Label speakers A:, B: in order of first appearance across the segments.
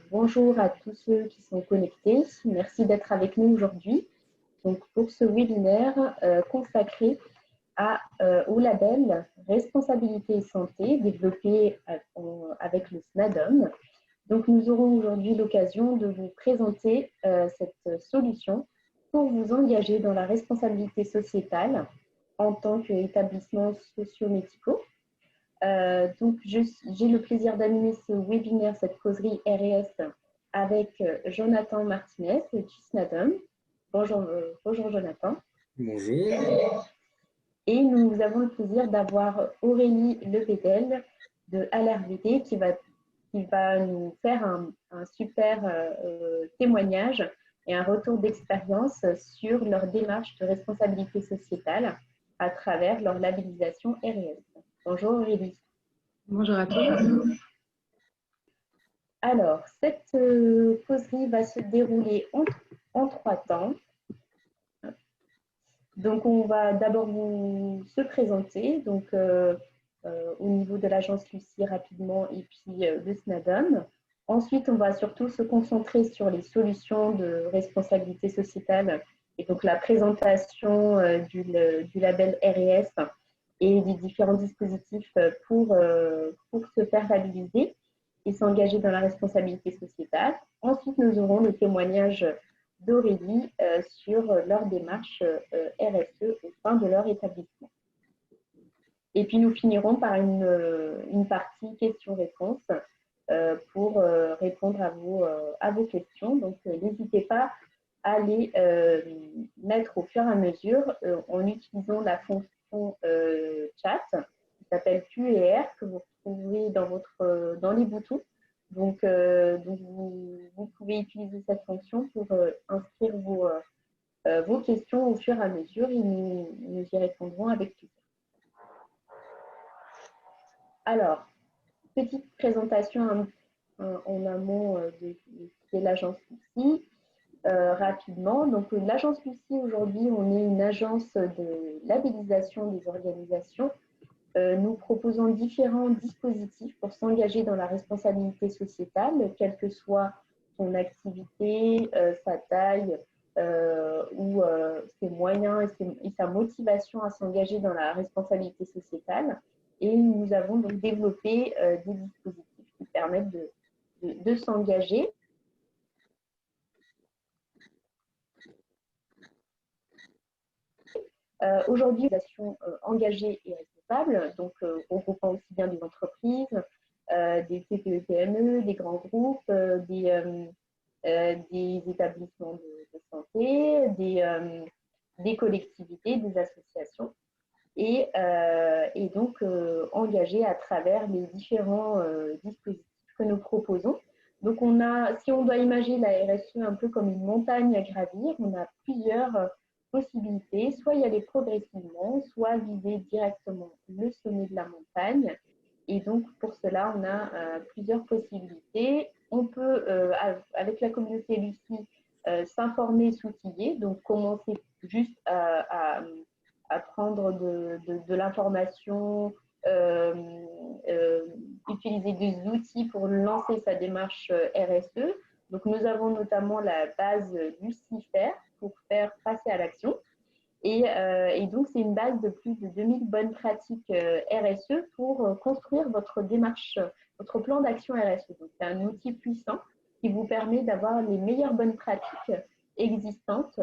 A: Bonjour à tous ceux qui sont connectés. Merci d'être avec nous aujourd'hui. Donc, pour ce webinaire consacré au label Responsabilité et Santé développé avec le SNADOM. Donc, nous aurons aujourd'hui l'occasion de vous présenter cette solution pour vous engager dans la responsabilité sociétale en tant qu'établissement socio-médicaux. Donc, j'ai le plaisir d'animer ce webinaire, cette causerie RS avec Jonathan Martinez du SNADOM. Bonjour, bonjour Jonathan.
B: Bonjour.
A: Et nous avons le plaisir d'avoir Aurélie Lepédel de ALRVT qui va nous faire un super témoignage et un retour d'expérience sur leur démarche de responsabilité sociétale à travers leur labellisation RS. Bonjour Aurélie.
C: Bonjour à tous.
A: Alors, cette causerie va se dérouler en 3 temps. Donc, on va d'abord se présenter donc, au niveau de l'agence Lucie rapidement et puis le SNADOM. Ensuite, on va surtout se concentrer sur les solutions de responsabilité sociétale et donc la présentation du label RS et des différents dispositifs pour se faire labelliser et s'engager dans la responsabilité sociétale. Ensuite, nous aurons le témoignage d'Aurélie sur leur démarche RSE au sein de leur établissement. Et puis, nous finirons par une partie questions-réponses pour répondre à vos questions. Donc, n'hésitez pas à les mettre au fur et à mesure en utilisant la fonction chat qui s'appelle Q&R que vous retrouvez dans les boutons. Donc vous pouvez utiliser cette fonction pour inscrire vos questions au fur et à mesure et nous y répondrons avec plaisir. Alors, petite présentation en amont de l'agence Lucie. Rapidement. Donc, l'agence Lucie, aujourd'hui, on est une agence de labellisation des organisations. Nous proposons différents dispositifs pour s'engager dans la responsabilité sociétale, quelle que soit son activité, sa taille ou ses moyens et sa motivation à s'engager dans la responsabilité sociétale. Et nous avons donc développé des dispositifs qui permettent de s'engager. Aujourd'hui, l'organisation engagée et responsable, donc regroupant aussi bien des entreprises, des TPE-PME, des grands groupes, des établissements de santé, des collectivités, des associations, et donc engagée à travers les différents dispositifs que nous proposons. Donc, si on doit imaginer la RSE un peu comme une montagne à gravir, on a plusieurs possibilités, soit y aller progressivement, soit viser directement le sommet de la montagne. Et donc, pour cela, on a plusieurs possibilités. On peut, avec la communauté Lucie, s'informer, s'outiller, donc commencer juste à prendre de l'information, utiliser des outils pour lancer sa démarche RSE. Donc, nous avons notamment la base Lucifer pour faire passer à l'action. Et donc, c'est une base de plus de 2000 bonnes pratiques RSE pour construire votre démarche, votre plan d'action RSE. Donc, c'est un outil puissant qui vous permet d'avoir les meilleures bonnes pratiques existantes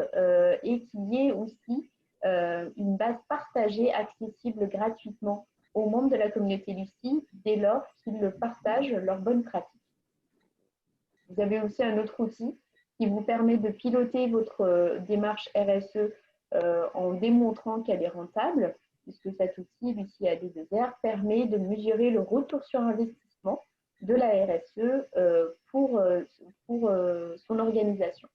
A: et qui est aussi une base partagée, accessible gratuitement aux membres de la communauté Lucie dès lors qu'ils partagent leurs bonnes pratiques. Vous avez aussi un autre outil qui vous permet de piloter votre démarche RSE en démontrant qu'elle est rentable, puisque cet outil, Lucie AD2R, permet de mesurer le retour sur investissement de la RSE pour son organisation.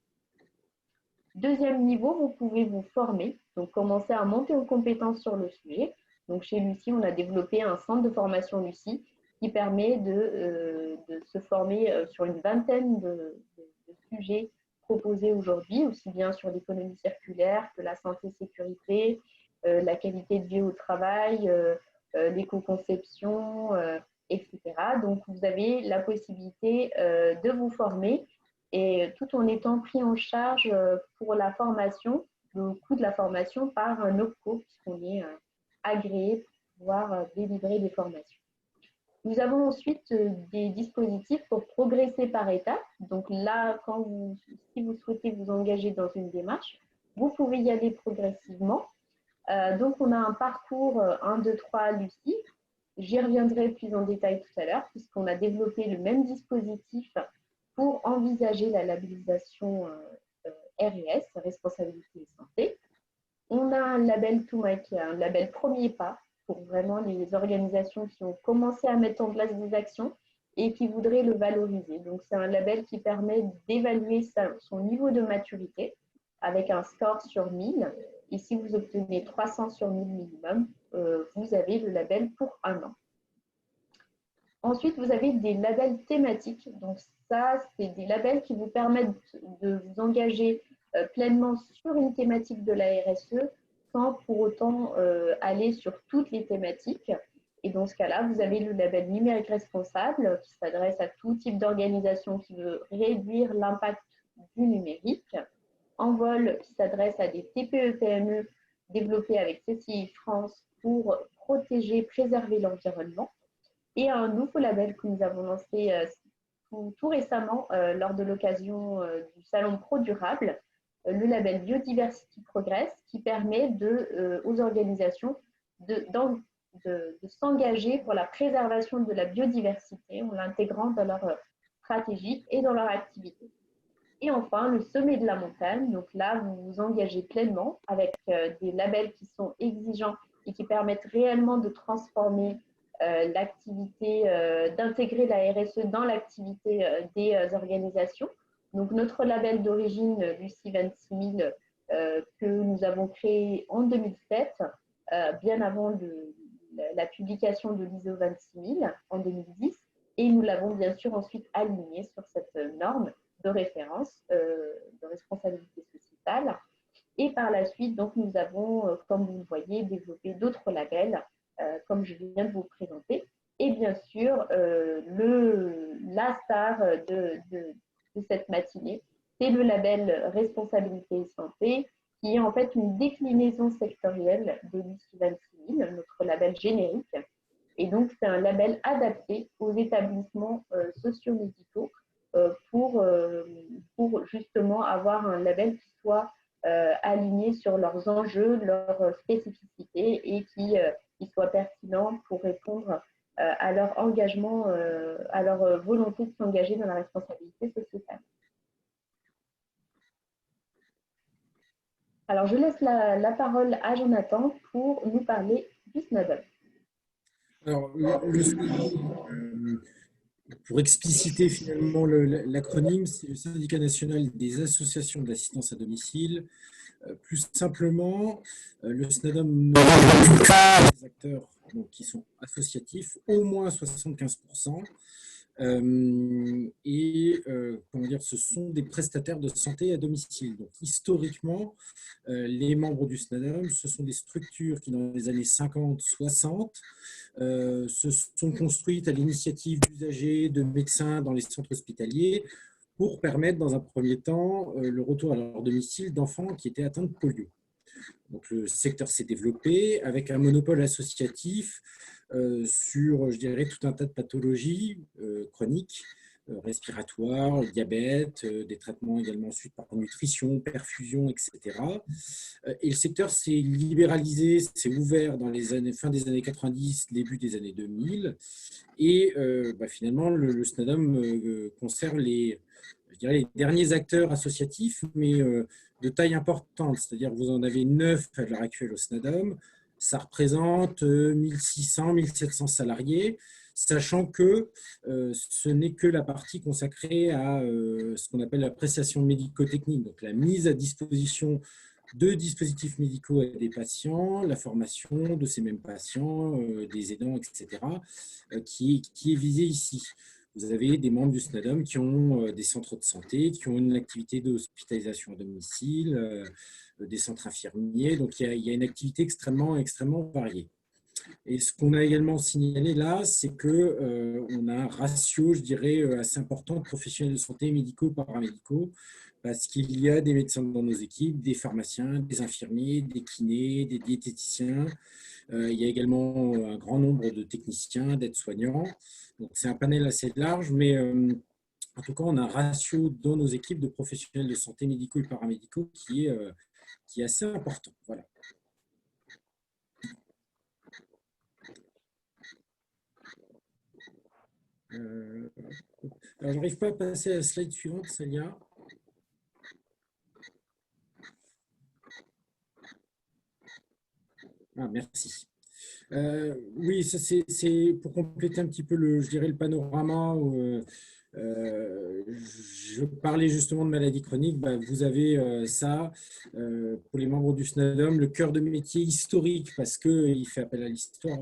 A: Deuxième niveau, vous pouvez vous former, donc commencer à monter en compétences sur le sujet. Donc chez Lucie, on a développé un centre de formation Lucie qui permet de se former sur une vingtaine de sujets proposés aujourd'hui, aussi bien sur l'économie circulaire que la santé-sécurité, la qualité de vie au travail, l'éco-conception etc. Donc, vous avez la possibilité de vous former et tout en étant pris en charge pour la formation, le coût de la formation par un OPCO, puisqu'on est agréé pour pouvoir délivrer des formations. Nous avons ensuite des dispositifs pour progresser par étapes. Donc là, si vous souhaitez vous engager dans une démarche, vous pouvez y aller progressivement. Donc, on a un parcours 1, 2, 3 Lucie. J'y reviendrai plus en détail tout à l'heure, puisqu'on a développé le même dispositif pour envisager la labellisation RES, responsabilité et santé. On a un label Touma, qui est un label premier pas pour vraiment les organisations qui ont commencé à mettre en place des actions et qui voudraient le valoriser. Donc, c'est un label qui permet d'évaluer son niveau de maturité avec un score sur 1000. Et si vous obtenez 300 sur 1000 minimum, vous avez le label pour 1 an. Ensuite, vous avez des labels thématiques. Donc, ça, c'est des labels qui vous permettent de vous engager pleinement sur une thématique de la RSE sans pour autant aller sur toutes les thématiques. Et dans ce cas-là, vous avez le label numérique responsable qui s'adresse à tout type d'organisation qui veut réduire l'impact du numérique. Envol qui s'adresse à des TPE-PME développés avec CCI France pour protéger, préserver l'environnement. Et un nouveau label que nous avons lancé tout récemment lors de l'occasion du Salon Pro Durable, le label Biodiversity Progress, qui permet aux organisations de s'engager pour la préservation de la biodiversité en l'intégrant dans leur stratégie et dans leur activité. Et enfin, le sommet de la montagne. Donc là, vous vous engagez pleinement avec des labels qui sont exigeants et qui permettent réellement de transformer l'activité, d'intégrer la RSE dans l'activité des organisations. Donc, notre label d'origine, Lucie 26000, que nous avons créé en 2007, bien avant la publication de l'ISO 26000 en 2010. Et nous l'avons bien sûr ensuite aligné sur cette norme de référence de responsabilité sociétale. Et par la suite, donc, nous avons, comme vous le voyez, développé d'autres labels, comme je viens de vous présenter. Et bien sûr, la star de cette matinée, c'est le label Responsabilité et Santé, qui est en fait une déclinaison sectorielle de l'ISO 26000, notre label générique. Et donc, c'est un label adapté aux établissements socio-médicaux pour justement avoir un label qui soit aligné sur leurs enjeux, leurs spécificités et qui soit pertinent pour répondre à leur engagement, à leur volonté de s'engager dans la responsabilité sociétale. Alors, je laisse la parole à Jonathan pour nous parler du SNADOM.
B: Alors, pour expliciter finalement l'acronyme, c'est le Syndicat national des associations d'assistance à domicile. Plus simplement, le SNADOM des acteurs qui sont associatifs, au moins 75%. Comment dire, ce sont des prestataires de santé à domicile. Donc, historiquement, les membres du SNADOM, ce sont des structures qui, dans les années 50-60, se sont construites à l'initiative d'usagers, de médecins dans les centres hospitaliers pour permettre, dans un premier temps, le retour à leur domicile d'enfants qui étaient atteints de polio. Donc, le secteur s'est développé avec un monopole associatif sur, je dirais, tout un tas de pathologies chroniques, respiratoires, le diabète, des traitements également ensuite par nutrition, perfusion, etc. Et le secteur s'est libéralisé, s'est ouvert dans les années, fin des années 90, début des années 2000. Et finalement, le SNADOM conserve les derniers acteurs associatifs, mais de taille importante. C'est-à-dire que vous en avez 9 à l'heure actuelle au SNADOM. Ça représente 1600, 1700 salariés, sachant que ce n'est que la partie consacrée à ce qu'on appelle la prestation médico-technique, donc la mise à disposition de dispositifs médicaux à des patients, la formation de ces mêmes patients, des aidants, etc., qui est visée ici. Vous avez des membres du SNADOM qui ont des centres de santé, qui ont une activité d'hospitalisation à domicile, des centres infirmiers. Donc, il y a une activité extrêmement variée. Et ce qu'on a également signalé là, c'est qu'on a un ratio, je dirais, assez important de professionnels de santé médicaux, paramédicaux, parce qu'il y a des médecins dans nos équipes, des pharmaciens, des infirmiers, des kinés, des diététiciens. Il y a également un grand nombre de techniciens, d'aides-soignants. Donc, c'est un panel assez large, mais en tout cas, on a un ratio dans nos équipes de professionnels de santé médicaux et paramédicaux qui est assez important. Voilà. Alors, je n'arrive pas à passer à la slide suivante, Célia. Ah, merci. Oui, ça c'est pour compléter un petit peu je dirais le panorama. Je parlais justement de maladies chroniques. Bah, vous avez ça pour les membres du SNADOM, le cœur de métier historique parce qu'il fait appel à l'histoire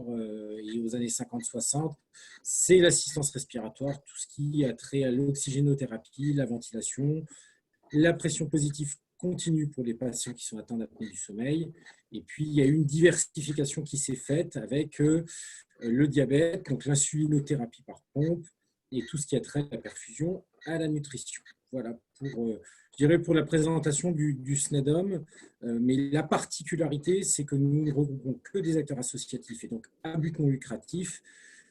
B: et aux années 50-60. C'est l'assistance respiratoire, tout ce qui a trait à l'oxygénothérapie, la ventilation, la pression positive continue pour les patients qui sont atteints d'apnée du sommeil. Et puis, il y a une diversification qui s'est faite avec le diabète, donc l'insulinothérapie par pompe et tout ce qui a trait à la perfusion, à la nutrition. Voilà je dirais pour la présentation du SNADOM. Mais la particularité, c'est que nous ne regroupons que des acteurs associatifs et donc à but non lucratif,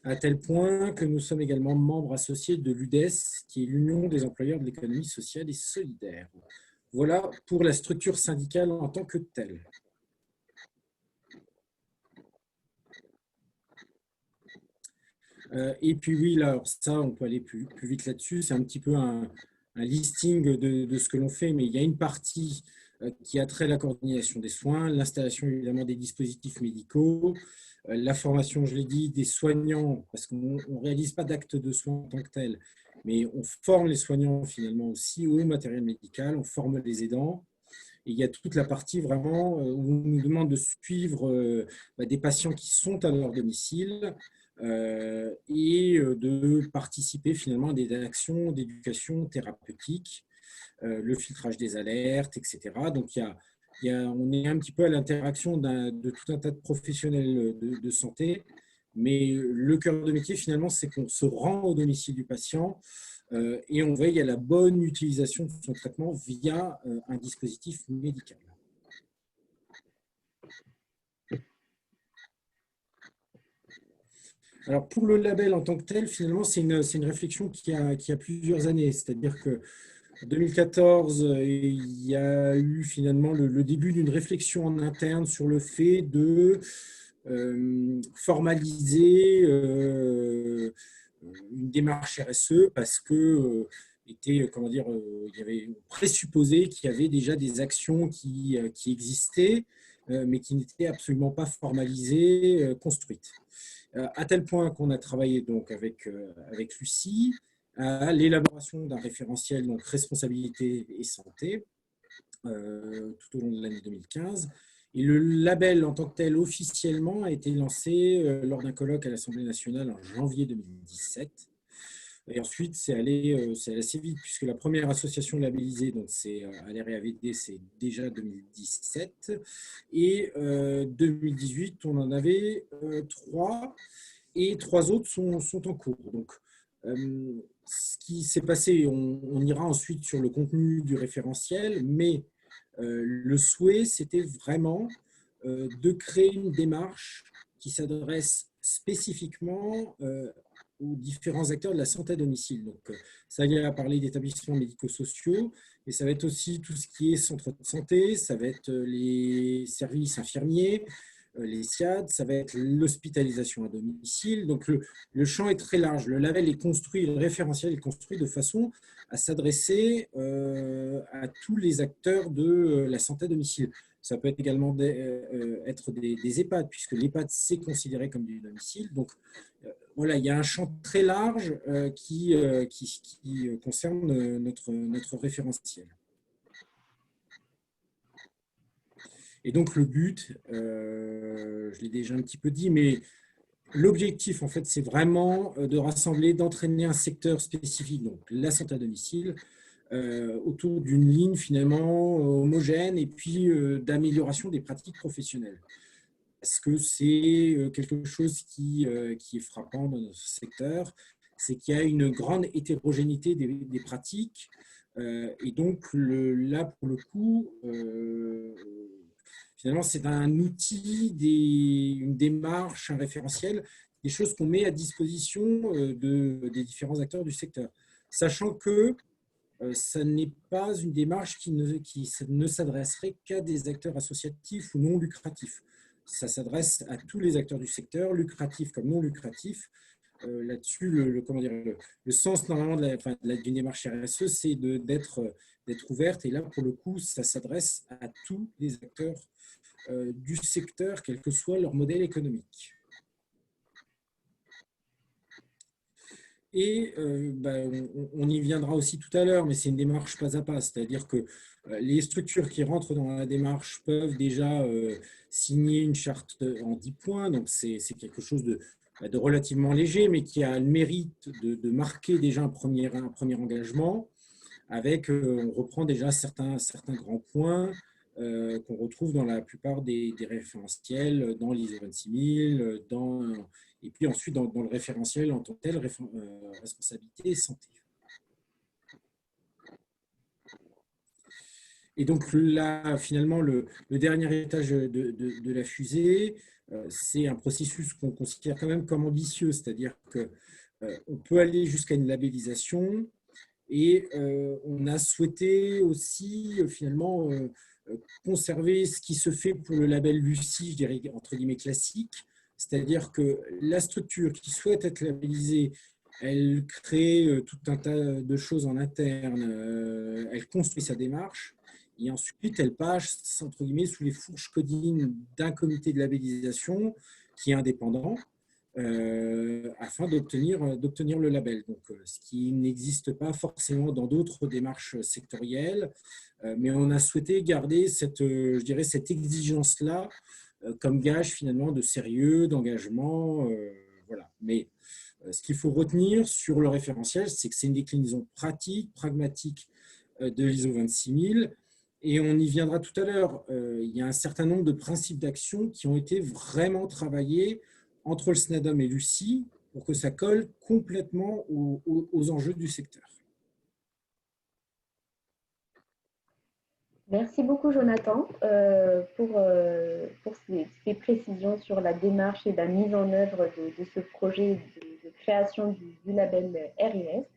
B: à tel point que nous sommes également membres associés de l'UDES, qui est l'Union des employeurs de l'économie sociale et solidaire. Voilà pour la structure syndicale en tant que telle. Et puis oui, là, alors ça, on peut aller plus vite là-dessus. C'est un petit peu un listing de ce que l'on fait, mais il y a une partie qui a trait à la coordination des soins, l'installation évidemment des dispositifs médicaux, la formation, je l'ai dit, des soignants, parce qu'on ne réalise pas d'actes de soins en tant que tel, mais on forme les soignants finalement aussi au matériel médical, on forme les aidants. Et il y a toute la partie vraiment où on nous demande de suivre des patients qui sont à leur domicile et de participer finalement à des actions d'éducation thérapeutique, le filtrage des alertes, etc. Donc, on est un petit peu à l'interaction de tout un tas de professionnels de santé, mais le cœur de métier, finalement, c'est qu'on se rend au domicile du patient et on veille à la bonne utilisation de son traitement via un dispositif médical. Alors, pour le label en tant que tel, finalement, c'est une réflexion qui a plusieurs années. C'est-à-dire que en 2014, il y a eu finalement le début d'une réflexion en interne sur le fait de formaliser une démarche RSE parce que comment dire, il y avait présupposé qu'il y avait déjà des actions qui existaient, mais qui n'étaient absolument pas formalisées, construites. À tel point qu'on a travaillé donc avec Lucie à l'élaboration d'un référentiel, donc responsabilité et santé, tout au long de l'année 2015. Et le label en tant que tel, officiellement, a été lancé lors d'un colloque à l'Assemblée nationale en janvier 2017. Et ensuite, c'est allé assez vite, puisque la première association labellisée, donc c'est ALER+AVD, c'est déjà 2017. Et 2018, on en avait 3, et 3 autres sont en cours. Donc, ce qui s'est passé, on ira ensuite sur le contenu du référentiel, mais le souhait, c'était vraiment de créer une démarche qui s'adresse spécifiquement aux différents acteurs de la santé à domicile. Donc, ça y a parlé d'établissements médico-sociaux, mais ça va être aussi tout ce qui est centre de santé, ça va être les services infirmiers, les SIAD, ça va être l'hospitalisation à domicile. Donc, le champ est très large. Le label est construit, le référentiel est construit de façon à s'adresser à tous les acteurs de la santé à domicile. Ça peut être également être des EHPAD, puisque l'EHPAD, c'est considéré comme du domicile. Donc, voilà, il y a un champ très large qui concerne notre référentiel. Et donc, le but, je l'ai déjà un petit peu dit, mais l'objectif, en fait, c'est vraiment de rassembler, d'entraîner un secteur spécifique, donc la santé à domicile, autour d'une ligne finalement homogène et puis d'amélioration des pratiques professionnelles. parce que c'est quelque chose qui est frappant dans notre secteur, c'est qu'il y a une grande hétérogénéité des pratiques. Et donc, là, pour le coup, finalement, c'est un outil, une démarche, un référentiel, des choses qu'on met à disposition des différents acteurs du secteur. Sachant que ça n'est pas une démarche qui ne s'adresserait qu'à des acteurs associatifs ou non lucratifs. Ça s'adresse à tous les acteurs du secteur, lucratifs comme non lucratifs. Là-dessus, comment dire, le sens normalement d'une démarche RSE, c'est d'être ouverte. Et là, pour le coup, ça s'adresse à tous les acteurs du secteur, quel que soit leur modèle économique. Et on y viendra aussi tout à l'heure, mais c'est une démarche pas à pas, c'est-à-dire que les structures qui rentrent dans la démarche peuvent déjà signer une charte en 10 points, donc c'est quelque chose de relativement léger, mais qui a le mérite de marquer déjà un premier engagement, avec, on reprend déjà certains grands points qu'on retrouve dans la plupart des référentiels, dans l'ISO 26000, et puis ensuite dans le référentiel en tant que tel, responsabilité et santé. Et donc là, finalement, le dernier étage de la fusée, c'est un processus qu'on considère quand même comme ambitieux, c'est-à-dire qu'on peut aller jusqu'à une labellisation, et on a souhaité aussi finalement conserver ce qui se fait pour le label Lucie, je dirais entre guillemets classique, c'est-à-dire que la structure qui souhaite être labellisée, elle crée tout un tas de choses en interne, elle construit sa démarche, et ensuite elle passe entre guillemets sous les fourches codines d'un comité de labellisation qui est indépendant, afin d'obtenir le label. Donc, ce qui n'existe pas forcément dans d'autres démarches sectorielles, mais on a souhaité garder je dirais, cette exigence-là comme gage finalement de sérieux, d'engagement. Voilà. Mais ce qu'il faut retenir sur le référentiel, c'est que c'est une déclinaison pratique, pragmatique de l'ISO 26000. Et on y viendra tout à l'heure. Il y a un certain nombre de principes d'action qui ont été vraiment travaillés entre le SNADOM et l'UCI pour que ça colle complètement aux enjeux du secteur.
A: Merci beaucoup, Jonathan, pour ces précisions sur la démarche et la mise en œuvre de ce projet de création du label RES.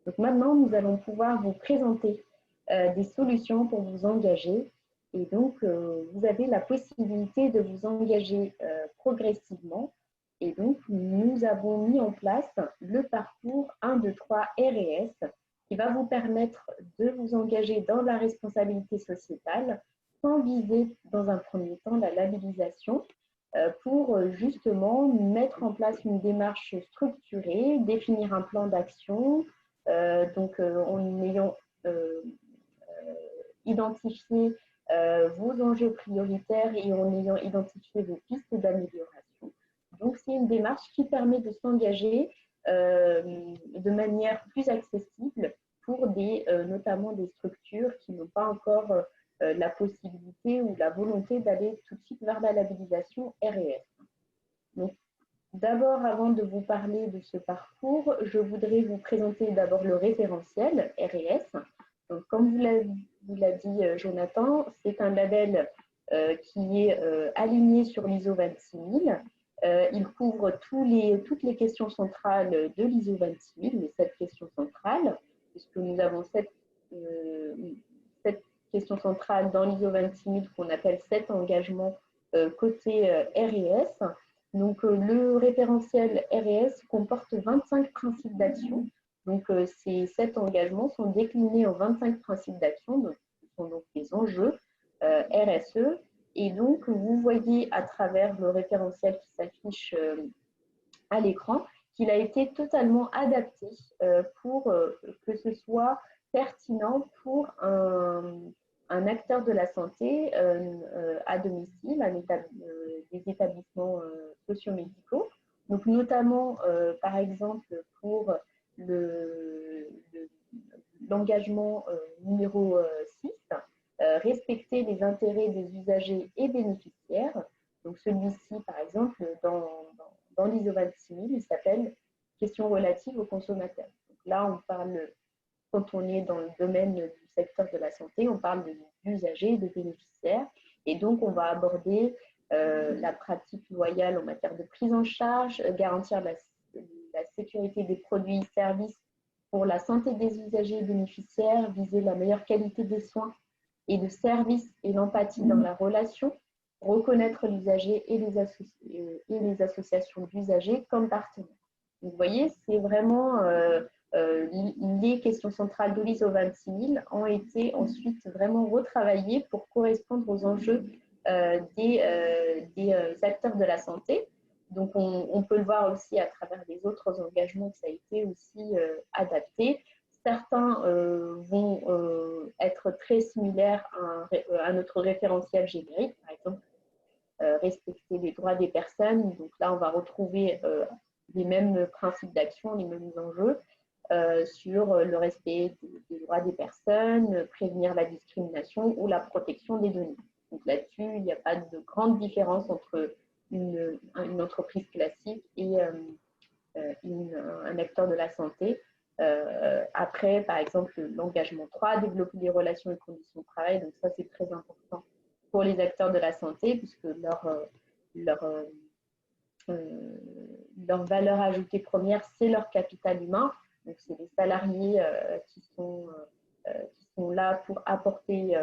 A: Donc maintenant, nous allons pouvoir vous présenter des solutions pour vous engager. Et donc, vous avez la possibilité de vous engager progressivement. Et donc, nous avons mis en place le parcours 1, 2, 3 RES qui va vous permettre de vous engager dans la responsabilité sociétale sans viser dans un premier temps la labellisation pour justement mettre en place une démarche structurée, définir un plan d'action, en ayant identifié vos enjeux prioritaires et en ayant identifié vos pistes d'amélioration. Donc, c'est une démarche qui permet de s'engager de manière plus accessible pour notamment des structures qui n'ont pas encore la possibilité ou la volonté d'aller tout de suite vers la labellisation RES. Donc, d'abord, avant de vous parler de ce parcours, je voudrais vous présenter d'abord le référentiel RES. Donc, comme vous l'a dit Jonathan, c'est un label qui est aligné sur l'ISO 26000. Il couvre toutes les questions centrales de l'ISO 26000, les 7 questions centrales, puisque nous avons 7 questions centrales dans l'ISO 26000 qu'on appelle 7 engagements côté RES. Donc, le référentiel RES comporte 25 principes d'action. Donc, ces 7 engagements sont déclinés en 25 principes d'action. Ce sont donc les enjeux RSE. Et donc, vous voyez à travers le référentiel qui s'affiche à l'écran qu'il a été totalement adapté pour que ce soit pertinent pour un acteur de la santé à domicile, des établissements socio-médicaux. Donc, notamment, par exemple, pour l'engagement numéro 6, respecter les intérêts des usagers et bénéficiaires. Donc, Donc celui-ci, par exemple, dans l'ISO 26000, il s'appelle questions relatives aux consommateurs. Donc là, on parle, quand on est dans le domaine du secteur de la santé, on parle d'usagers, de bénéficiaires. Et donc, on va aborder la pratique loyale en matière de prise en charge, garantir la sécurité des produits et services pour la santé des usagers et bénéficiaires, viser la meilleure qualité des soins et de services et l'empathie dans la relation, reconnaître l'usager et les associations d'usagers comme partenaires. Donc, vous voyez, c'est vraiment les questions centrales de l'ISO 26000 ont été ensuite vraiment retravaillées pour correspondre aux enjeux des acteurs de la santé. Donc, on peut le voir aussi à travers les autres engagements que ça a été aussi adapté. Certains vont être très similaires à notre référentiel générique, par exemple, respecter les droits des personnes. Donc là, on va retrouver les mêmes principes d'action, les mêmes enjeux sur le respect des droits des personnes, prévenir la discrimination ou la protection des données. Donc là-dessus, il n'y a pas de grande différence entre une entreprise classique et un acteur de la santé. Après, par exemple, l'engagement 3, développer les relations et conditions de travail. Donc ça, c'est très important pour les acteurs de la santé, puisque leur valeur ajoutée première, c'est leur capital humain. Donc, c'est les salariés qui sont là pour apporter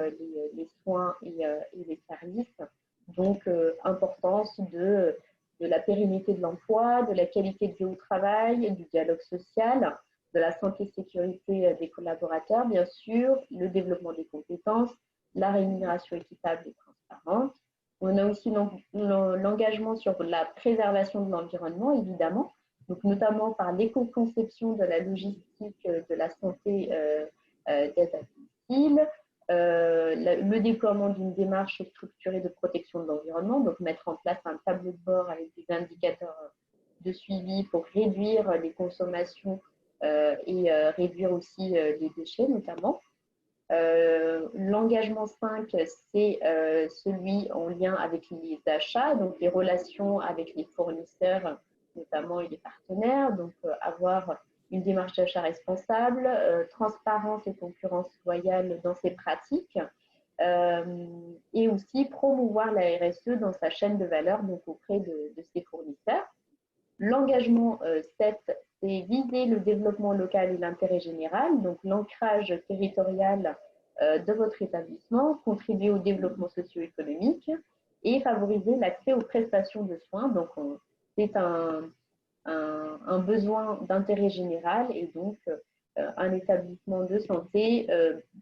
A: les soins et les services. Donc, importance de la pérennité de l'emploi, de la qualité de vie au travail, du dialogue social, de la santé et sécurité des collaborateurs, bien sûr, le développement des compétences, la rémunération équitable et transparente. On a aussi l'engagement sur la préservation de l'environnement, évidemment, donc notamment par l'éco-conception de la logistique de la santé d'aide à domicile, le déploiement d'une démarche structurée de protection de l'environnement, donc mettre en place un tableau de bord avec des indicateurs de suivi pour réduire les consommations et réduire aussi les déchets notamment. L'engagement 5, c'est celui en lien avec les achats, donc les relations avec les fournisseurs notamment et les partenaires, donc avoir une démarche d'achat responsable, transparence et concurrence loyale dans ses pratiques, et aussi promouvoir la RSE dans sa chaîne de valeur, donc auprès de ses fournisseurs. L'engagement 7, c'est viser le développement local et l'intérêt général, donc l'ancrage territorial de votre établissement, contribuer au développement socio-économique et favoriser l'accès aux prestations de soins. Donc, c'est un besoin d'intérêt général et donc un établissement de santé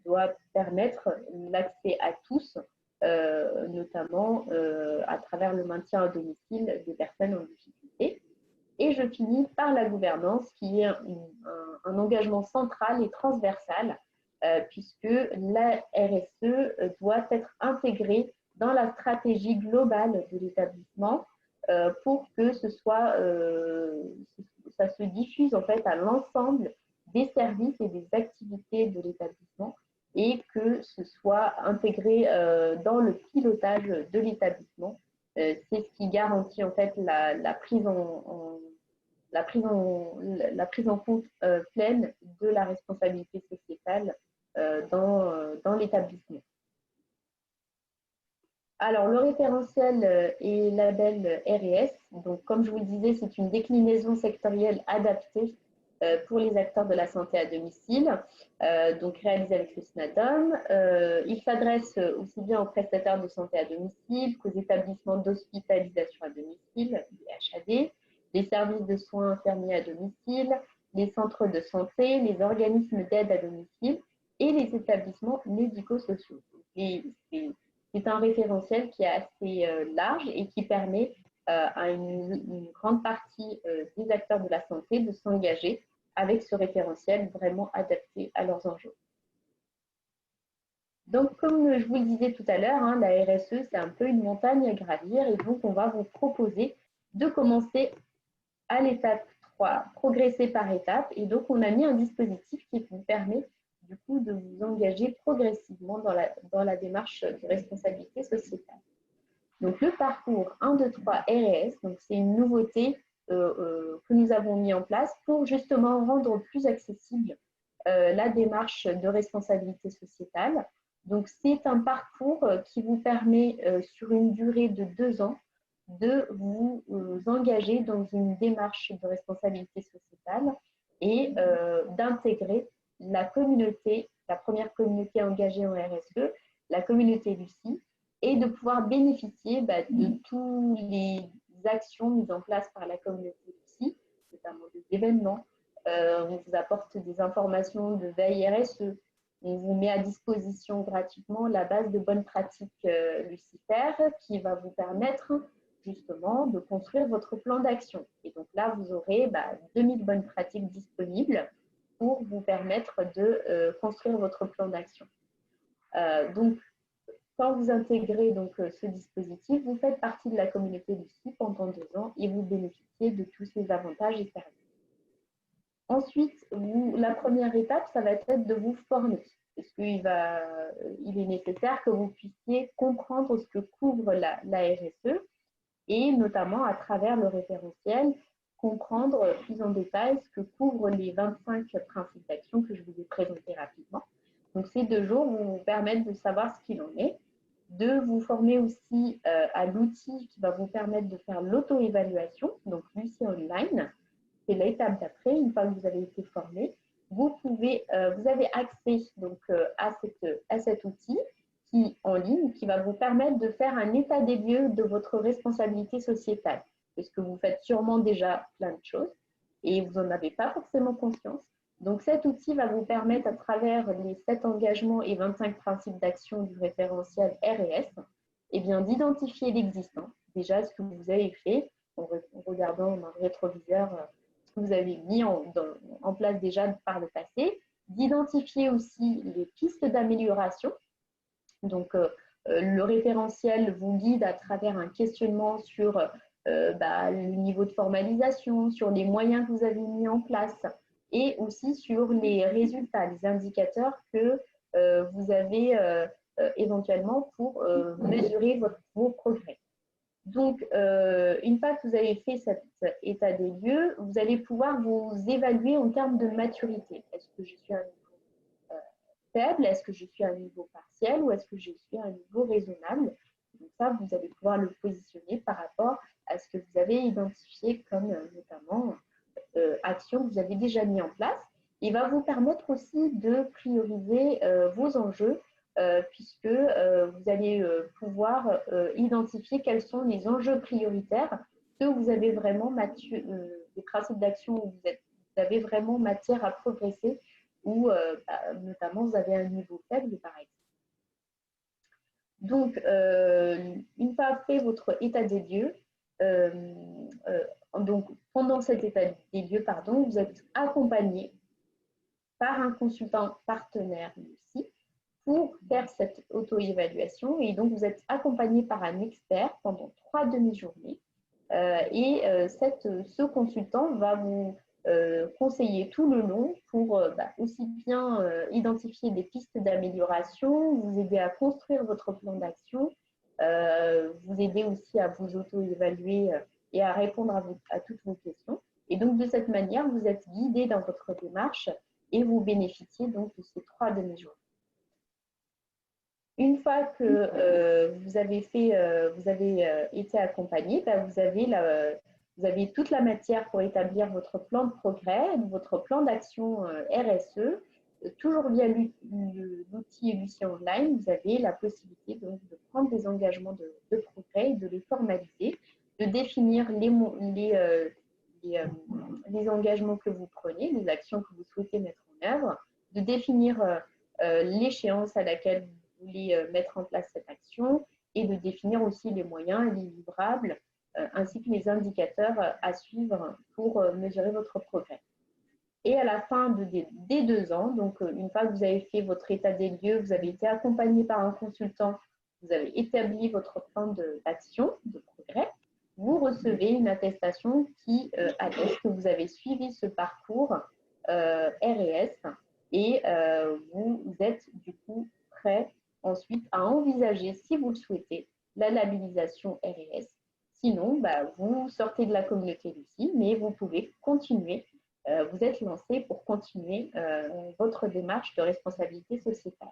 A: doit permettre l'accès à tous, notamment à travers le maintien à domicile des personnes en difficulté. Et je finis par la gouvernance, qui est un engagement central et transversal, puisque la RSE doit être intégrée dans la stratégie globale de l'établissement pour que ça se diffuse en fait à l'ensemble des services et des activités de l'établissement et que ce soit intégré dans le pilotage de l'établissement. C'est ce qui garantit en fait la prise en compte pleine de la responsabilité sociétale dans l'établissement. Alors, le référentiel et label RS, donc comme je vous le disais, c'est une déclinaison sectorielle adaptée pour les acteurs de la santé à domicile, donc réalisé avec le SNADOM. Il s'adresse aussi bien aux prestataires de santé à domicile qu'aux établissements d'hospitalisation à domicile, les HAD, les services de soins infirmiers à domicile, les centres de santé, les organismes d'aide à domicile et les établissements médico-sociaux. C'est un référentiel qui est assez large et qui permet à une grande partie des acteurs de la santé de s'engager avec ce référentiel vraiment adapté à leurs enjeux. Donc, comme je vous le disais tout à l'heure, hein, la RSE, c'est un peu une montagne à gravir et donc on va vous proposer de commencer à l'étape 3, progresser par étapes. Et donc, on a mis un dispositif qui vous permet du coup de vous engager progressivement dans la démarche de responsabilité sociétale. Donc, le parcours 1, 2, 3 RS, c'est une nouveauté que nous avons mis en place pour justement rendre plus accessible la démarche de responsabilité sociétale. Donc, c'est un parcours qui vous permet, sur une durée de 2 ans, de vous engager dans une démarche de responsabilité sociétale et d'intégrer la communauté, la première communauté engagée en RSE, la communauté Lucie, et de pouvoir bénéficier de toutes les actions mises en place par la communauté Lucie, notamment des événements. On vous apporte des informations de veille RSE. On vous met à disposition gratuitement la base de bonnes pratiques Lucifer qui va vous permettre justement de construire votre plan d'action. Et donc là, vous aurez 2000 bonnes pratiques disponibles pour vous permettre de construire votre plan d'action. Donc, quand vous intégrez ce dispositif, vous faites partie de la communauté Lucie pendant 2 ans et vous bénéficiez de tous ces avantages et services. Ensuite, la première étape, ça va être de vous former. Parce qu'il est nécessaire que vous puissiez comprendre ce que couvre la RSE et notamment à travers le référentiel, comprendre plus en détail ce que couvrent les 25 principes d'action que je vous ai présentés rapidement. Donc, ces 2 jours vont vous permettre de savoir ce qu'il en est, de vous former aussi à l'outil qui va vous permettre de faire l'auto-évaluation, donc Lucie Online. C'est l'étape d'après. Une fois que vous avez été formé, vous avez accès à cet outil en ligne qui va vous permettre de faire un état des lieux de votre responsabilité sociétale, parce que vous faites sûrement déjà plein de choses et vous n'en avez pas forcément conscience. Donc, cet outil va vous permettre, à travers les 7 engagements et 25 principes d'action du référentiel RS, d'identifier l'existant. Déjà, ce que vous avez fait, en regardant dans le rétroviseur ce que vous avez mis en place déjà par le passé, d'identifier aussi les pistes d'amélioration. Donc, le référentiel vous guide à travers un questionnement sur le niveau de formalisation, sur les moyens que vous avez mis en place et aussi sur les résultats, les indicateurs que vous avez éventuellement pour mesurer vos progrès. Donc, une fois que vous avez fait cet état des lieux, vous allez pouvoir vous évaluer en termes de maturité. Est-ce que je suis à un niveau faible? Est-ce que je suis à un niveau partiel? Ou est-ce que je suis à un niveau raisonnable? Donc ça, vous allez pouvoir le positionner par rapport à ce que vous avez identifié comme notamment actions que vous avez déjà mis en place. Il va vous permettre aussi de prioriser vos enjeux puisque vous allez pouvoir identifier quels sont les enjeux prioritaires que vous avez vraiment des principes d'action où vous avez vraiment matière à progresser ou notamment vous avez un niveau faible par exemple. Donc, une fois fait votre état des lieux, donc pendant cet état des lieux, vous êtes accompagné par un consultant partenaire aussi pour faire cette auto-évaluation. Et donc, vous êtes accompagné par un expert pendant 3 demi-journées. Ce consultant va vous conseiller tout le long pour aussi bien identifier des pistes d'amélioration, vous aider à construire votre plan d'action, vous aider aussi à vous auto-évaluer et à répondre à toutes vos questions. Et donc, de cette manière, vous êtes guidé dans votre démarche et vous bénéficiez donc de ces 3 demi-journées. Une fois que vous avez été accompagné, vous avez toute la matière pour établir votre plan de progrès, votre plan d'action RSE. Toujours via l'outil Lucie Online, vous avez la possibilité donc, de prendre des engagements de progrès et de les formaliser, de définir les engagements que vous prenez, les actions que vous souhaitez mettre en œuvre, de définir l'échéance à laquelle vous voulez mettre en place cette action et de définir aussi les moyens, les livrables, ainsi que les indicateurs à suivre pour mesurer votre progrès. Et à la fin des 2 ans, donc une fois que vous avez fait votre état des lieux, vous avez été accompagné par un consultant, vous avez établi votre plan d'action, de progrès, vous recevez une attestation qui atteste que vous avez suivi ce parcours RS et vous êtes du coup prêt ensuite à envisager, si vous le souhaitez, la labellisation RS. Sinon, vous sortez de la communauté Lucie, mais vous pouvez continuer. Vous êtes lancé pour continuer votre démarche de responsabilité sociétale.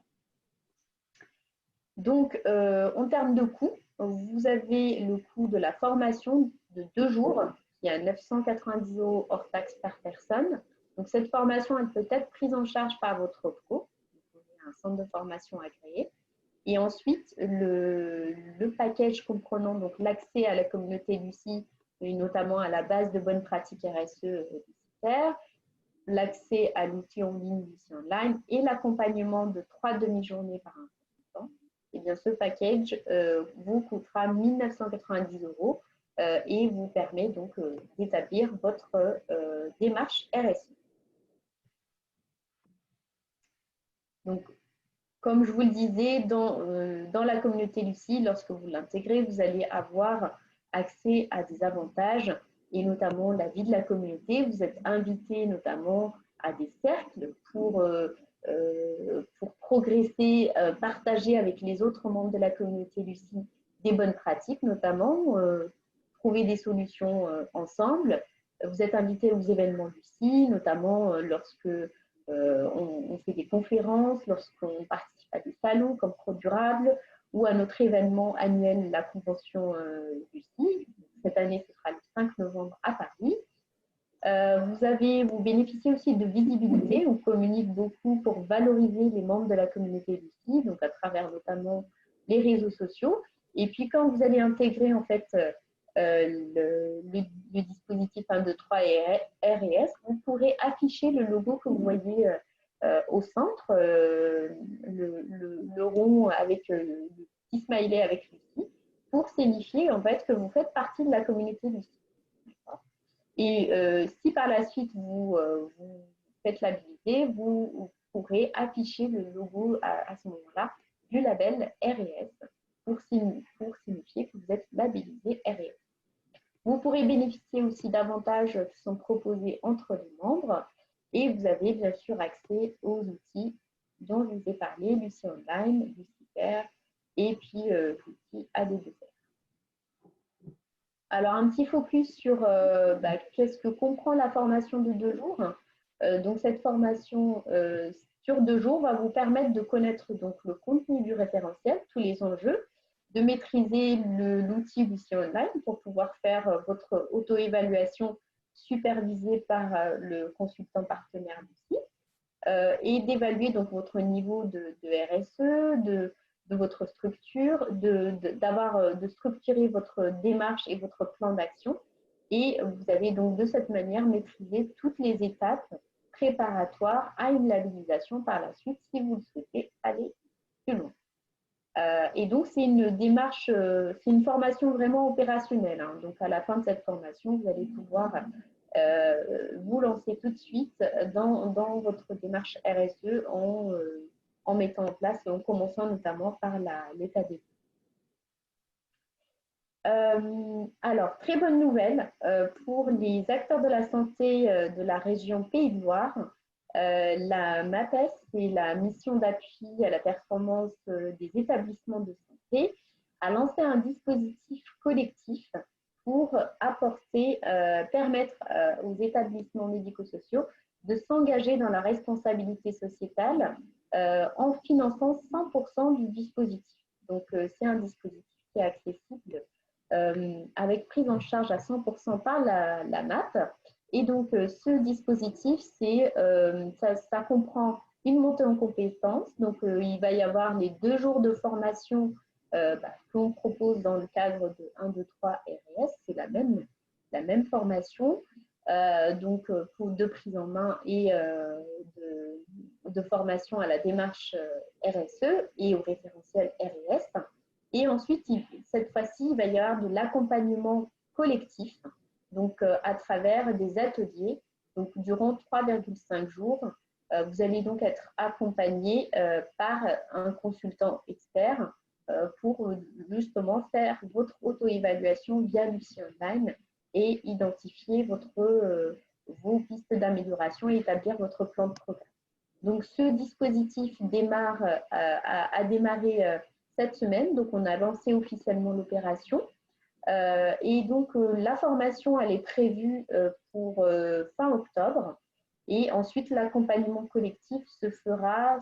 A: Donc, en termes de coût, vous avez le coût de la formation de 2 jours, qui est à 990 € hors taxe par personne. Donc, cette formation, elle peut être prise en charge par votre OPCO, un centre de formation agréé. Et ensuite, le package comprenant donc l'accès à la communauté Lucie, et notamment à la base de bonnes pratiques RSE lucitaires, l'accès à l'outil en ligne Lucie Online et l'accompagnement de 3 demi-journées par un consultant, et bien ce package vous coûtera 1 990 € et vous permet donc d'établir votre démarche RSE. Donc, comme je vous le disais, dans la communauté Lucie, lorsque vous l'intégrez, vous allez avoir accès à des avantages et notamment la vie de la communauté. Vous êtes invité notamment à des cercles pour progresser, partager avec les autres membres de la communauté Lucie des bonnes pratiques, notamment trouver des solutions ensemble. Vous êtes invité aux événements Lucie, notamment lorsque on fait des conférences, lorsqu'on participe à des salons comme ProDurable ou à notre événement annuel, la convention Lucie. Cette année, ce sera le 5 novembre à Paris. Vous bénéficiez aussi de visibilité. On communique beaucoup pour valoriser les membres de la communauté Lucie, donc à travers notamment les réseaux sociaux. Et puis, quand vous allez intégrer en fait le dispositif 1, 2, 3 et RS, vous pourrez afficher le logo que vous voyez au centre, le rond avec le petit smiley avec Lucie, pour signifier en fait que vous faites partie de la communauté Lucie. Et si par la suite vous faites l'habilité, vous pourrez afficher le logo à ce moment-là du label RS pour signifier que vous êtes labellisé RS. Vous pourrez bénéficier aussi d'avantages qui sont proposés entre les membres et vous avez bien sûr accès aux outils dont je vous ai parlé, Lucie Online, Lucifer et puis l'outil AD2R. Alors, un petit focus sur qu'est-ce que comprend la formation de 2 jours. Donc, cette formation sur 2 jours va vous permettre de connaître donc, le contenu du référentiel, tous les enjeux, de maîtriser l'outil Lucie Online pour pouvoir faire votre auto-évaluation supervisée par le consultant partenaire Lucie et d'évaluer donc votre niveau de RSE, de votre structure, de structurer votre démarche et votre plan d'action. Et vous allez donc de cette manière maîtriser toutes les étapes préparatoires à une labellisation par la suite si vous le souhaitez aller plus loin. Et donc, c'est une démarche, c'est une formation vraiment opérationnelle. Hein. Donc, à la fin de cette formation, vous allez pouvoir vous lancer tout de suite dans votre démarche RSE en mettant en place et en commençant notamment par l'état des alors, très bonne nouvelle pour les acteurs de la santé de la région Pays de Loire. La MAPES, c'est la mission d'appui à la performance des établissements de santé, a lancé un dispositif collectif pour permettre aux établissements médico-sociaux de s'engager dans la responsabilité sociétale en finançant 100% du dispositif. Donc, c'est un dispositif qui est accessible avec prise en charge à 100% par la MAP. Et donc, ce dispositif, ça comprend une montée en compétences. Donc, il va y avoir les 2 jours de formation qu'on propose dans le cadre de 1, 2, 3 RS. C'est la même formation. Donc, de prise en main et de formation à la démarche RSE et au référentiel RS. Et ensuite, cette fois-ci, il va y avoir de l'accompagnement collectif, donc à travers des ateliers. Donc, durant 3,5 jours, vous allez donc être accompagné par un consultant expert pour justement faire votre auto-évaluation via Lucie Online et identifier vos pistes d'amélioration et établir votre plan de programme. Donc, ce dispositif a démarré cette semaine. Donc, on a lancé officiellement l'opération. Et donc, la formation, elle est prévue pour fin octobre. Et ensuite, l'accompagnement collectif se fera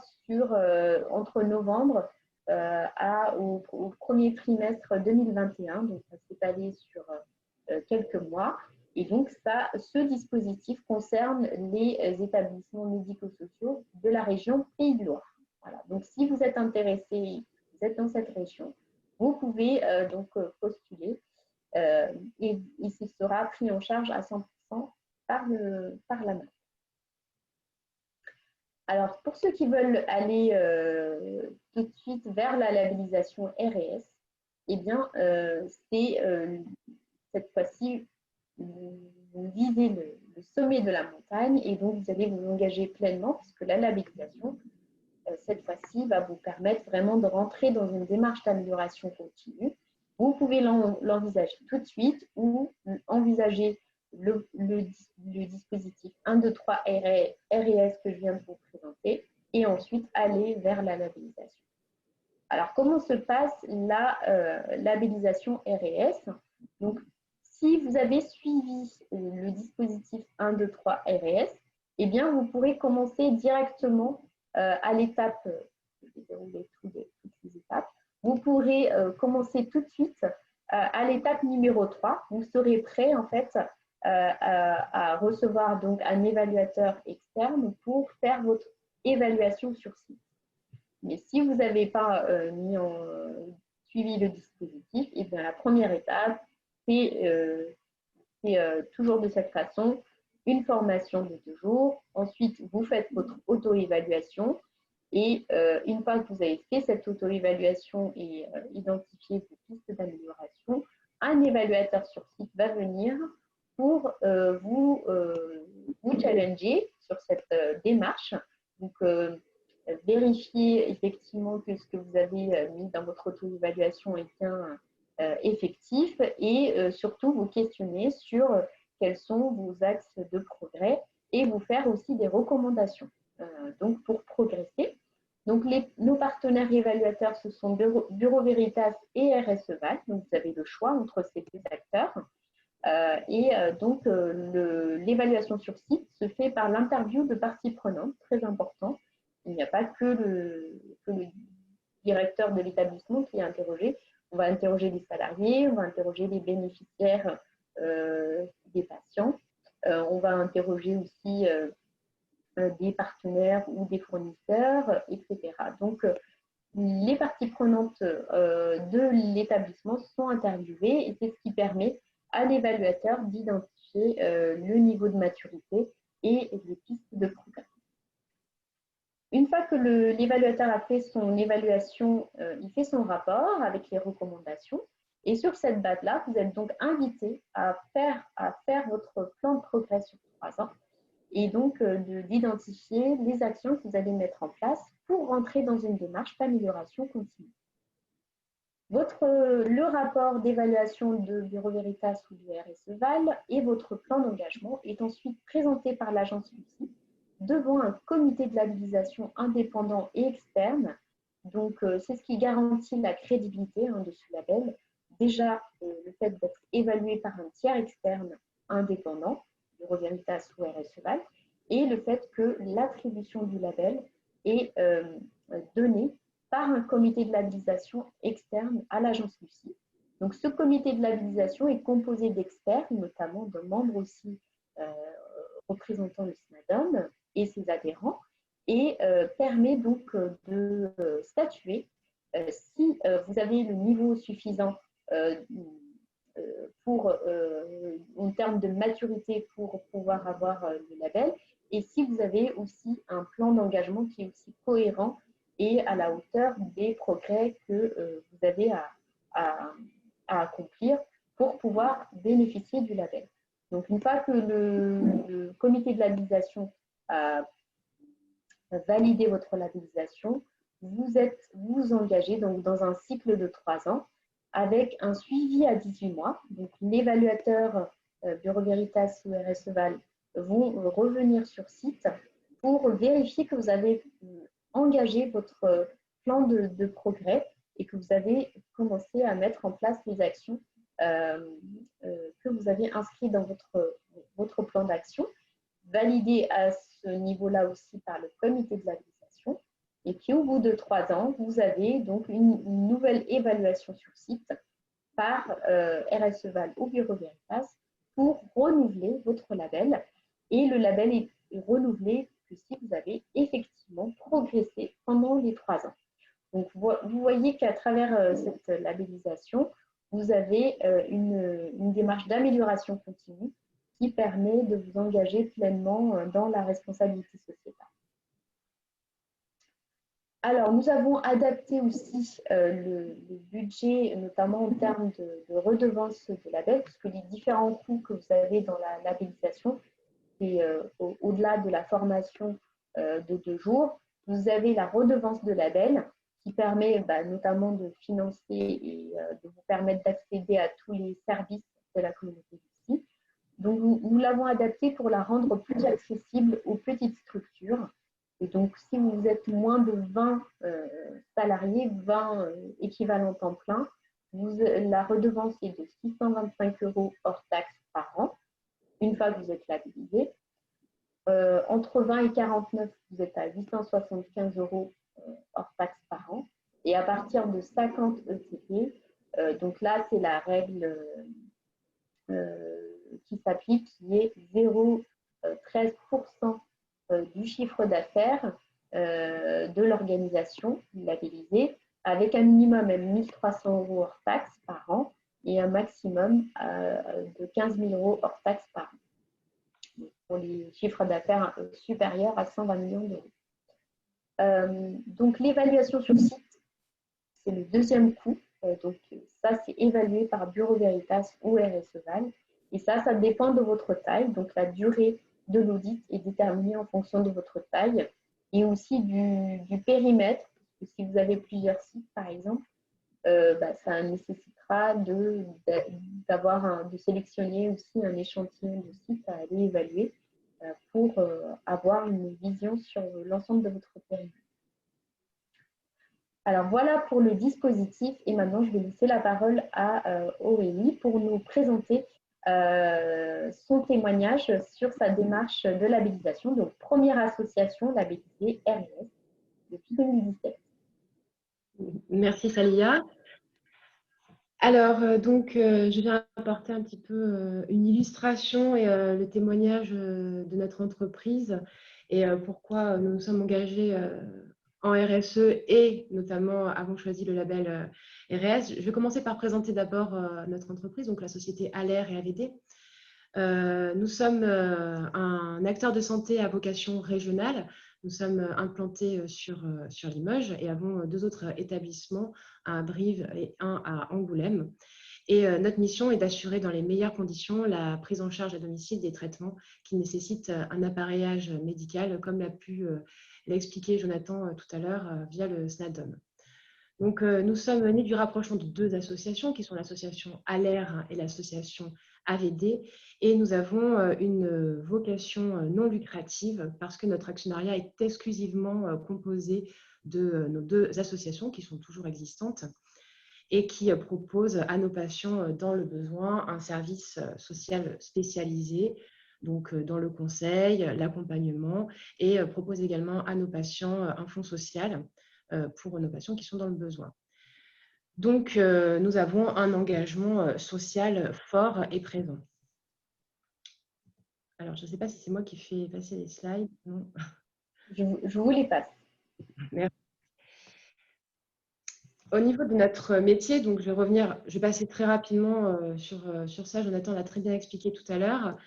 A: entre novembre au premier trimestre 2021. Donc, ça s'est allé sur quelques mois. Et donc, ce dispositif concerne les établissements médico-sociaux de la région Pays de Loire. Voilà. Donc, si vous êtes intéressé, vous êtes dans cette région, vous pouvez postuler et ce sera pris en charge à 100% par la MAP. Alors, pour ceux qui veulent aller tout de suite vers la labellisation RS, eh bien, cette fois-ci, vous visez le sommet de la montagne et donc vous allez vous engager pleinement puisque la labellisation, cette fois-ci, va vous permettre vraiment de rentrer dans une démarche d'amélioration continue. Vous pouvez l'envisager tout de suite ou envisager le dispositif 1, 2, 3 RES que je viens de vous présenter et ensuite aller vers la labellisation. Alors, comment se passe la labellisation RES? Donc, si vous avez suivi le dispositif 1, 2, 3 RES, eh bien, vous pourrez commencer directement à l'étape, je vais dérouler toutes les étapes, vous pourrez commencer tout de suite à l'étape numéro 3. Vous serez prêt en fait à recevoir donc un évaluateur externe pour faire votre évaluation sur site. Mais si vous n'avez pas suivi le dispositif, et bien la première étape, c'est toujours de cette façon, une formation de 2 jours. Ensuite, vous faites votre auto-évaluation. Et une fois que vous avez fait cette auto-évaluation et identifié vos pistes d'amélioration, un évaluateur sur site va venir pour vous challenger sur cette démarche. Donc, vérifier effectivement que ce que vous avez mis dans votre auto-évaluation est bien effectif et surtout vous questionner sur quels sont vos axes de progrès et vous faire aussi des recommandations. Donc, pour progresser. Donc, nos partenaires évaluateurs, ce sont Bureau Veritas et RSEVAL. Donc, vous avez le choix entre ces 2 acteurs. Donc, l'évaluation sur site se fait par l'interview de parties prenantes, très important. Il n'y a pas que le directeur de l'établissement qui est interrogé. On va interroger les salariés, on va interroger les bénéficiaires des patients. On va interroger aussi des partenaires ou des fournisseurs, etc. Donc, les parties prenantes de l'établissement sont interviewées et c'est ce qui permet à l'évaluateur d'identifier le niveau de maturité et les pistes de progrès. Une fois que l'évaluateur a fait son évaluation, il fait son rapport avec les recommandations et sur cette base-là, vous êtes donc invité à faire votre plan de progrès sur 3 ans et donc d'identifier les actions que vous allez mettre en place pour rentrer dans une démarche d'amélioration continue. Le rapport d'évaluation de Bureau Veritas ou de RSEVAL et votre plan d'engagement est ensuite présenté par l'agence Lucie devant un comité de labellisation indépendant et externe. Donc, c'est ce qui garantit la crédibilité de ce label. Déjà, le fait d'être évalué par un tiers externe indépendant, Bureau Veritas ou RSEVAL, et le fait que l'attribution du label est donnée par un comité de labellisation externe à l'agence Lucie. Donc, ce comité de labellisation est composé d'experts, notamment de membres aussi représentant le SNADOM et ses adhérents, et permet donc de statuer si vous avez le niveau suffisant en termes de maturité pour pouvoir avoir le label, et si vous avez aussi un plan d'engagement qui est aussi cohérent et à la hauteur des progrès que vous avez à accomplir pour pouvoir bénéficier du label. Donc, une fois que le comité de labellisation a validé votre labellisation, vous engagez donc dans un cycle de 3 ans avec un suivi à 18 mois. Donc, l'évaluateur Bureau Veritas ou RSEVAL vont revenir sur site pour vérifier que vous avez engagé votre plan de progrès et que vous avez commencé à mettre en place les actions que vous avez inscrites dans votre plan d'action, validé à ce niveau-là aussi par le comité de labellisation. Et puis, au bout de 3 ans, vous avez donc une nouvelle évaluation sur site par RSE Val au Bureau Veritas pour renouveler votre label. Et le label est renouvelé que si vous avez effectivement progressé pendant les 3 ans. Donc, vous voyez qu'à travers cette labellisation, vous avez une démarche d'amélioration continue qui permet de vous engager pleinement dans la responsabilité sociétale. Alors, nous avons adapté aussi le budget, notamment en termes de redevance de label, puisque les différents coûts que vous avez dans la labellisation, c'est au-delà de la formation de 2 jours, vous avez la redevance de label qui permet notamment de financer et de vous permettre d'accéder à tous les services de la communauté ici. Donc, nous l'avons adapté pour la rendre plus accessible aux petites structures. Et donc, si vous êtes moins de 20 salariés, 20 équivalents temps plein, la redevance est de 625 € hors taxe par an, une fois que vous êtes labellisé. Entre 20 et 49, vous êtes à 875 € hors taxe par an. Et à partir de 50 ETP, donc là, c'est la règle qui s'applique, qui est 0,13% du chiffre d'affaires de l'organisation labellisée, avec un minimum de 1 300 € hors taxe par an et un maximum de 15 000 € hors taxe par an, pour les chiffres d'affaires supérieurs à 120 millions d'euros. Donc, l'évaluation sur site, c'est le deuxième coût. Donc, ça, c'est évalué par Bureau Veritas ou RSE Val. Et ça dépend de votre taille. Donc, la durée de l'audit est déterminée en fonction de votre taille et aussi du périmètre. Parce que si vous avez plusieurs sites, par exemple, ça nécessitera de sélectionner aussi un échantillon de sites à aller évaluer pour avoir une vision sur l'ensemble de votre périmètre. Alors voilà pour le dispositif et maintenant je vais laisser la parole à Aurélie pour nous présenter son témoignage sur sa démarche de labellisation, donc première association labellisée RS depuis 2017.
C: Merci Salia. Alors, je viens apporter un petit peu une illustration et le témoignage de notre entreprise et pourquoi nous nous sommes engagés en RSE et notamment avons choisi le label RS. Je vais commencer par présenter d'abord notre entreprise, donc la société Aller et AVD. Nous sommes un acteur de santé à vocation régionale. Nous sommes implantés sur Limoges et avons 2 autres établissements, un à Brive et un à Angoulême. Et notre mission est d'assurer dans les meilleures conditions la prise en charge à domicile des traitements qui nécessitent un appareillage médical, comme l'a pu l'expliquer Jonathan tout à l'heure via le SNADOM. Donc, nous sommes nés du rapprochement de 2 associations qui sont l'association Aller et l'association AVD. Et nous avons une vocation non lucrative parce que notre actionnariat est exclusivement composé de nos 2 associations qui sont toujours existantes et qui proposent à nos patients dans le besoin un service social spécialisé, donc dans le conseil, l'accompagnement, et proposent également à nos patients un fonds social pour nos patients qui sont dans le besoin. Donc, nous avons un engagement social fort et présent. Alors, je ne sais pas si c'est moi qui fais passer les slides. Non.
A: Je vous les passe.
C: Merci. Au niveau de notre métier, donc je vais passer très rapidement sur ça. Jonathan l'a très bien expliqué tout à l'heure.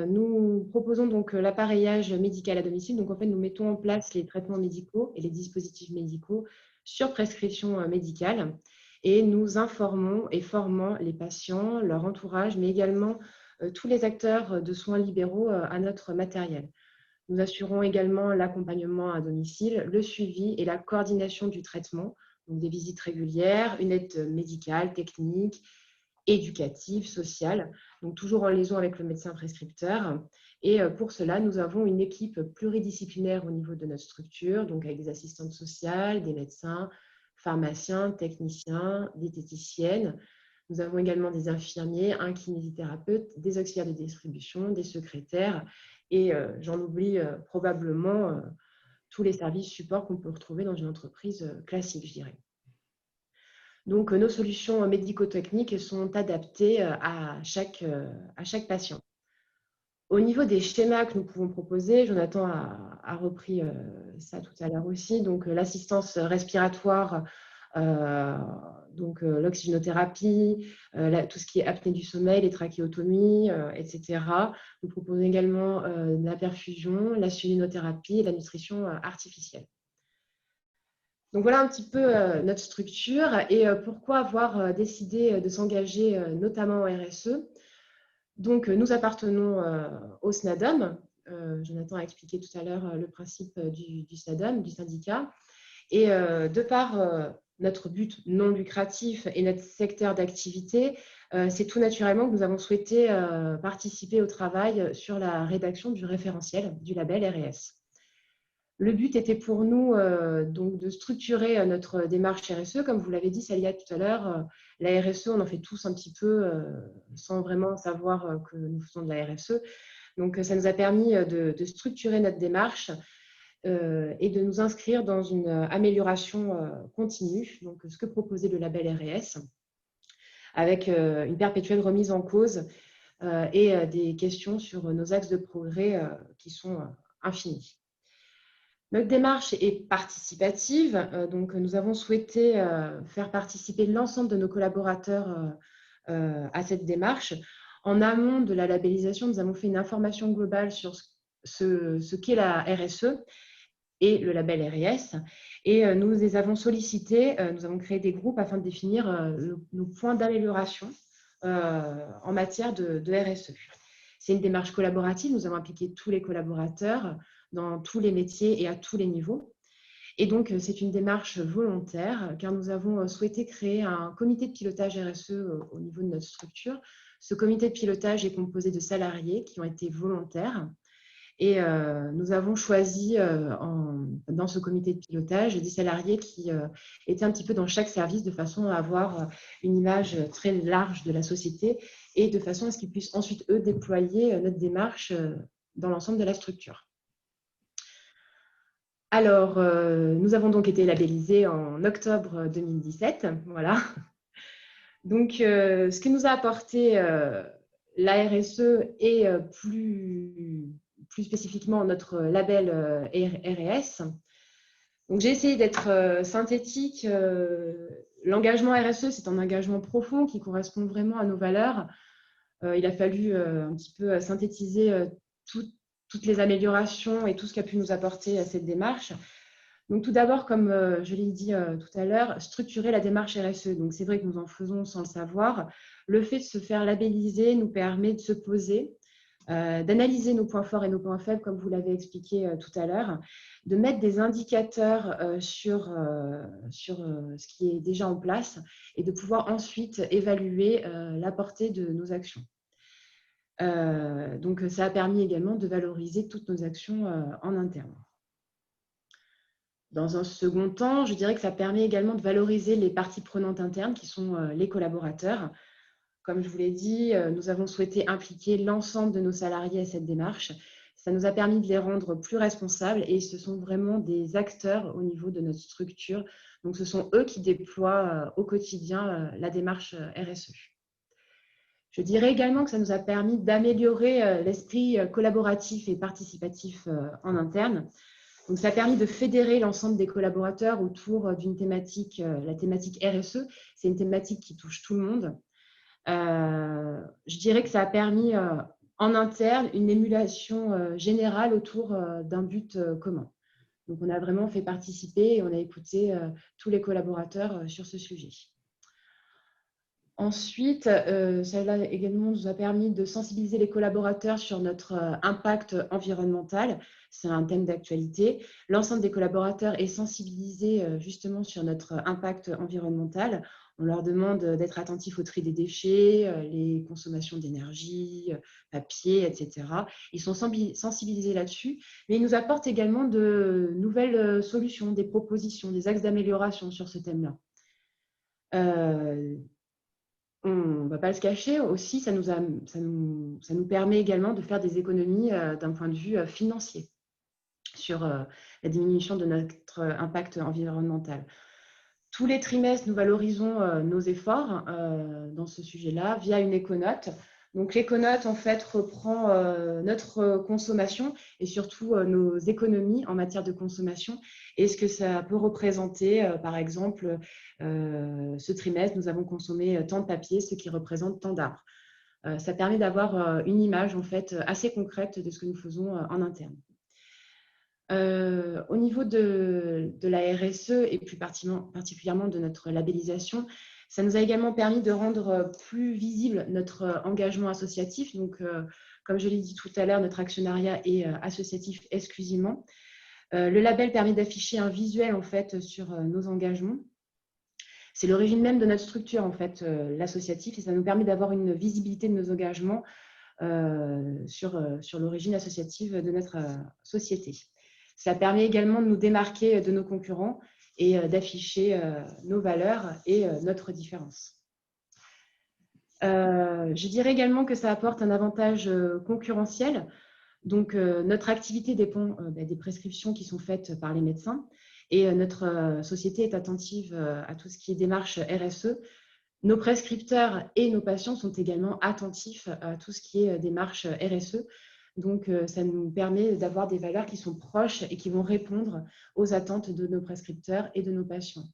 C: Nous proposons donc l'appareillage médical à domicile. Donc, en fait, nous mettons en place les traitements médicaux et les dispositifs médicaux sur prescription médicale. Et nous informons et formons les patients, leur entourage, mais également tous les acteurs de soins libéraux à notre matériel. Nous assurons également l'accompagnement à domicile, le suivi et la coordination du traitement, donc des visites régulières, une aide médicale, technique, éducative, sociale, donc toujours en liaison avec le médecin prescripteur. Et pour cela, nous avons une équipe pluridisciplinaire au niveau de notre structure, donc avec des assistantes sociales, des médecins, pharmaciens, techniciens, diététiciennes. Nous avons également des infirmiers, un kinésithérapeute, des auxiliaires de distribution, des secrétaires et j'en oublie probablement tous les services supports qu'on peut retrouver dans une entreprise classique, je dirais. Donc, nos solutions médico-techniques sont adaptées à chaque patient. Au niveau des schémas que nous pouvons proposer, Jonathan a repris ça tout à l'heure aussi, donc l'assistance respiratoire, l'oxygénothérapie, tout ce qui est apnée du sommeil, les trachéotomies, etc. Nous proposons également la perfusion, la sulinothérapie et la nutrition artificielle. Donc voilà un petit peu notre structure et pourquoi avoir décidé de s'engager notamment en RSE. Donc nous appartenons au SNADOM. Jonathan a expliqué tout à l'heure le principe du SNADOM, du syndicat. Et de par notre but non lucratif et notre secteur d'activité, c'est tout naturellement que nous avons souhaité participer au travail sur la rédaction du référentiel du label RS. Le but était pour nous donc de structurer notre démarche RSE. Comme vous l'avez dit, Salia, tout à l'heure, la RSE, on en fait tous un petit peu sans vraiment savoir que nous faisons de la RSE. Donc, ça nous a permis de structurer notre démarche et de nous inscrire dans une amélioration continue, donc ce que proposait le label RS, avec une perpétuelle remise en cause et des questions sur nos axes de progrès qui sont infinis. Notre démarche est participative, donc nous avons souhaité faire participer l'ensemble de nos collaborateurs à cette démarche. En amont de la labellisation, nous avons fait une information globale sur ce qu'est la RSE et le label RS. Et nous les avons sollicités, nous avons créé des groupes afin de définir nos points d'amélioration en matière de RSE. C'est une démarche collaborative, nous avons impliqué tous les collaborateurs dans tous les métiers et à tous les niveaux. Et donc, c'est une démarche volontaire car nous avons souhaité créer un comité de pilotage RSE au niveau de notre structure. Ce comité de pilotage est composé de salariés qui ont été volontaires. Et nous avons choisi dans ce comité de pilotage des salariés qui étaient un petit peu dans chaque service de façon à avoir une image très large de la société et de façon à ce qu'ils puissent ensuite, eux, déployer notre démarche dans l'ensemble de la structure. Alors, nous avons donc été labellisés en octobre 2017. Voilà. Donc, ce que nous a apporté la RSE et plus spécifiquement notre label RS. Donc, j'ai essayé d'être synthétique. L'engagement RSE, c'est un engagement profond qui correspond vraiment à nos valeurs. Il a fallu un petit peu synthétiser toutes les améliorations et tout ce qu'a pu nous apporter cette démarche. Donc, tout d'abord, comme je l'ai dit tout à l'heure, structurer la démarche RSE. Donc, c'est vrai que nous en faisons sans le savoir. Le fait de se faire labelliser nous permet de se poser, d'analyser nos points forts et nos points faibles, comme vous l'avez expliqué tout à l'heure, de mettre des indicateurs sur ce qui est déjà en place et de pouvoir ensuite évaluer la portée de nos actions. Donc, ça a permis également de valoriser toutes nos actions en interne. Dans un second temps, je dirais que ça permet également de valoriser les parties prenantes internes qui sont les collaborateurs. Comme je vous l'ai dit, nous avons souhaité impliquer l'ensemble de nos salariés à cette démarche. Ça nous a permis de les rendre plus responsables et ce sont vraiment des acteurs au niveau de notre structure. Donc, ce sont eux qui déploient au quotidien la démarche RSE. Je dirais également que ça nous a permis d'améliorer l'esprit collaboratif et participatif en interne. Donc, ça a permis de fédérer l'ensemble des collaborateurs autour d'une thématique, la thématique RSE. C'est une thématique qui touche tout le monde. Je dirais que ça a permis en interne une émulation générale autour d'un but commun. Donc, on a vraiment fait participer et on a écouté tous les collaborateurs sur ce sujet. Ensuite, celle-là également nous a permis de sensibiliser les collaborateurs sur notre impact environnemental. C'est un thème d'actualité. L'ensemble des collaborateurs est sensibilisé justement sur notre impact environnemental. On leur demande d'être attentifs au tri des déchets, les consommations d'énergie, papier, etc. Ils sont sensibilisés là-dessus, mais ils nous apportent également de nouvelles solutions, des propositions, des axes d'amélioration sur ce thème-là. On ne va pas se cacher, aussi, ça nous permet également de faire des économies d'un point de vue financier sur la diminution de notre impact environnemental. Tous les trimestres, nous valorisons nos efforts dans ce sujet-là via une éconote. Donc, l'éconote, en fait, reprend notre consommation et surtout nos économies en matière de consommation et ce que ça peut représenter. Par exemple, ce trimestre, nous avons consommé tant de papier, ce qui représente tant d'arbres. Ça permet d'avoir une image, en fait, assez concrète de ce que nous faisons en interne. Au niveau de la RSE et plus particulièrement de notre labellisation, ça nous a également permis de rendre plus visible notre engagement associatif. Donc, comme je l'ai dit tout à l'heure, notre actionnariat est associatif exclusivement. Le label permet d'afficher un visuel en fait sur nos engagements. C'est l'origine même de notre structure en fait, l'associatif, et ça nous permet d'avoir une visibilité de nos engagements sur l'origine associative de notre société. Ça permet également de nous démarquer de nos concurrents et d'afficher nos valeurs et notre différence. Je dirais également que ça apporte un avantage concurrentiel. Donc, notre activité dépend des prescriptions qui sont faites par les médecins et notre société est attentive à tout ce qui est démarche RSE. Nos prescripteurs et nos patients sont également attentifs à tout ce qui est démarche RSE. Donc, ça nous permet d'avoir des valeurs qui sont proches et qui vont répondre aux attentes de nos prescripteurs et de nos patients.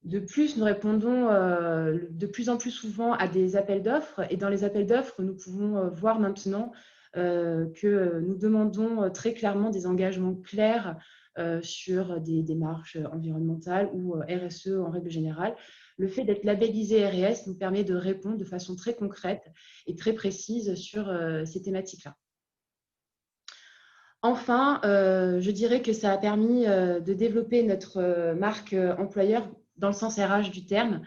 C: De plus, nous répondons de plus en plus souvent à des appels d'offres. Et dans les appels d'offres, nous pouvons voir maintenant que nous demandons très clairement des engagements clairs sur des démarches environnementales ou RSE en règle générale. Le fait d'être labellisé RS nous permet de répondre de façon très concrète et très précise sur ces thématiques-là. Enfin, je dirais que ça a permis de développer notre marque employeur dans le sens RH du terme.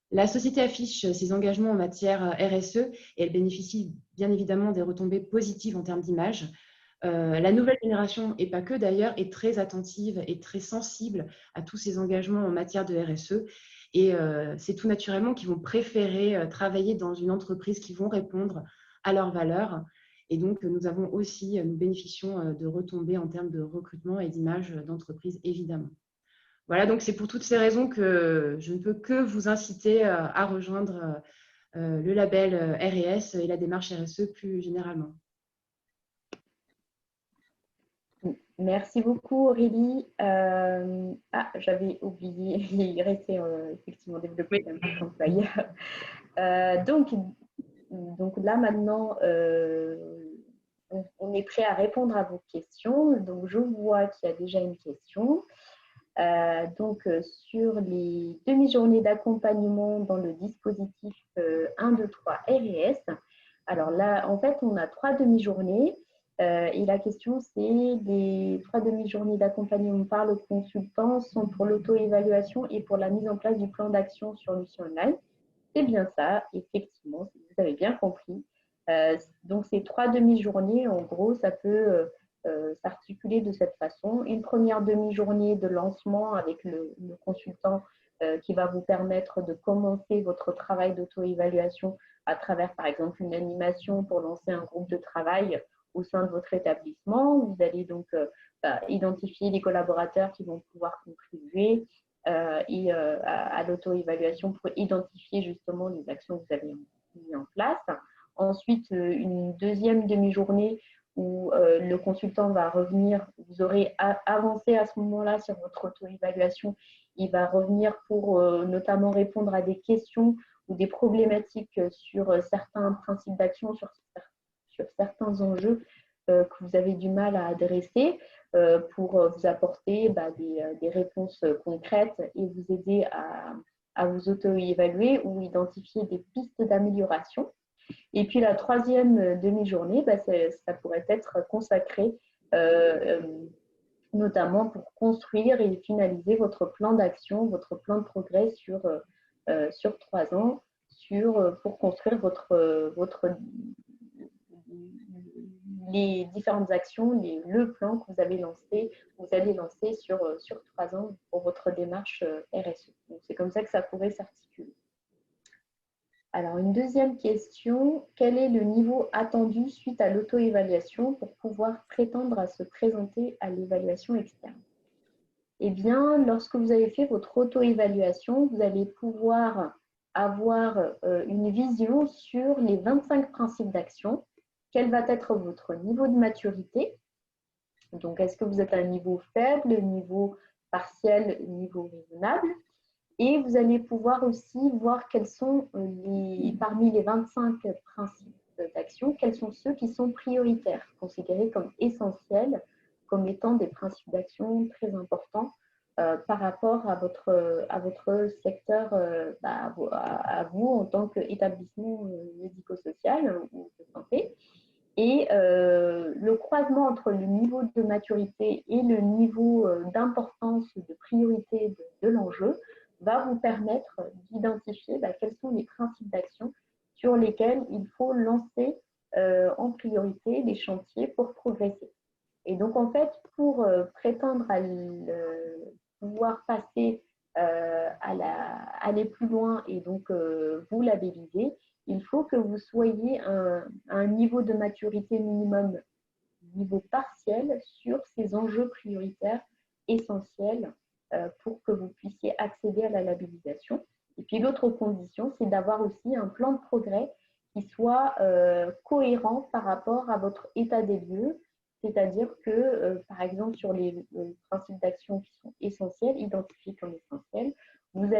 C: La société affiche ses engagements en matière RSE et elle bénéficie bien évidemment des retombées positives en termes d'image. La nouvelle génération, et pas que d'ailleurs, est très attentive et très sensible à tous ces engagements en matière de RSE. Et c'est tout naturellement qu'ils vont préférer travailler dans une entreprise qui vont répondre à leurs valeurs. Et donc, nous bénéficions de retombées en termes de recrutement et d'image d'entreprise, évidemment. Voilà, donc c'est pour toutes ces raisons que je ne peux que vous inciter à rejoindre le label RS et la démarche RSE plus généralement.
A: Merci beaucoup Aurélie. J'avais oublié, il restait effectivement développer la marque employeur. Donc là maintenant, on est prêt à répondre à vos questions. Donc je vois qu'il y a déjà une question. Sur les demi-journées d'accompagnement dans le dispositif 1, 2, 3 RS. Alors là, en fait, on a 3 demi-journées. Et la question, c'est les 3 demi-journées d'accompagnement par le consultant sont pour l'auto-évaluation et pour la mise en place du plan d'action sur Lucie Online. C'est bien ça, effectivement, vous avez bien compris. Donc, ces 3 demi-journées, en gros, ça peut s'articuler de cette façon. Une première demi-journée de lancement avec le consultant qui va vous permettre de commencer votre travail d'auto-évaluation à travers, par exemple, une animation pour lancer un groupe de travail au sein de votre établissement. Vous allez donc identifier les collaborateurs qui vont pouvoir contribuer à l'auto-évaluation pour identifier justement les actions que vous avez mises en place. Ensuite, une deuxième demi-journée où le consultant va revenir, vous aurez avancé à ce moment-là sur votre auto-évaluation, il va revenir pour notamment répondre à des questions ou des problématiques sur certains principes d'action, sur certains enjeux que vous avez du mal à adresser pour vous apporter des réponses concrètes et vous aider à vous auto-évaluer ou identifier des pistes d'amélioration. Et puis la troisième demi-journée, ça pourrait être consacré notamment pour construire et finaliser votre plan d'action, votre plan de progrès sur 3 ans, pour construire les différentes actions, le plan que vous allez lancer sur 3 ans pour votre démarche RSE. Donc, c'est comme ça que ça pourrait s'articuler. Alors, une deuxième question, quel est le niveau attendu suite à l'auto-évaluation pour pouvoir prétendre à se présenter à l'évaluation externe? Eh bien, lorsque vous avez fait votre auto-évaluation, vous allez pouvoir avoir une vision sur les 25 principes d'action. Quel va être votre niveau de maturité? Donc, est-ce que vous êtes à un niveau faible, niveau partiel, niveau raisonnable? Et vous allez pouvoir aussi voir quels sont parmi les 25 principes d'action, quels sont ceux qui sont prioritaires, considérés comme essentiels, comme étant des principes d'action très importants par rapport à votre secteur, à vous en tant qu'établissement médico-social ou de santé. Et le croisement entre le niveau de maturité et le niveau d'importance, de priorité de l'enjeu va vous permettre d'identifier quels sont les principes d'action sur lesquels il faut lancer en priorité les chantiers pour progresser. Et donc, en fait, pour prétendre à pouvoir passer aller plus loin et donc vous labelliser, il faut que vous soyez à un niveau de maturité minimum, niveau partiel, sur ces enjeux prioritaires essentiels pour que vous puissiez accéder à la labellisation. Et puis l'autre condition, c'est d'avoir aussi un plan de progrès qui soit cohérent par rapport à votre état des lieux, c'est-à-dire que, par exemple, sur les principes d'action qui sont essentiels, identifiés comme essentiels, vous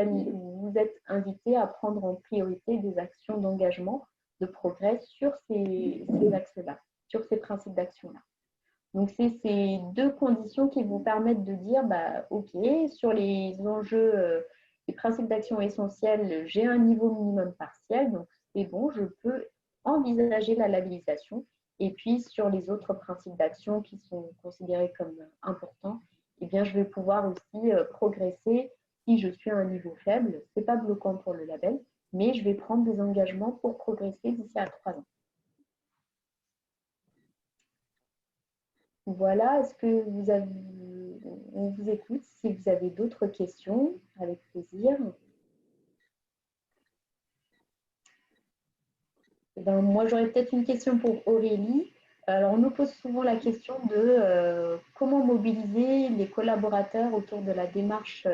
A: êtes invité à prendre en priorité des actions d'engagement, de progrès sur ces axes-là, sur ces principes d'action-là. Donc, c'est ces deux conditions qui vous permettent de dire, OK, sur les enjeux, les principes d'action essentiels, j'ai un niveau minimum partiel, donc c'est bon, je peux envisager la labellisation. Et puis, sur les autres principes d'action qui sont considérés comme importants, eh bien, je vais pouvoir aussi progresser. Si je suis à un niveau faible, ce n'est pas bloquant pour le label, mais je vais prendre des engagements pour progresser d'ici à 3 ans. Voilà, est-ce que on vous écoute si vous avez d'autres questions, avec plaisir. Moi, j'aurais peut-être une question pour Aurélie. Alors, on nous pose souvent la question de comment mobiliser les collaborateurs autour de la démarche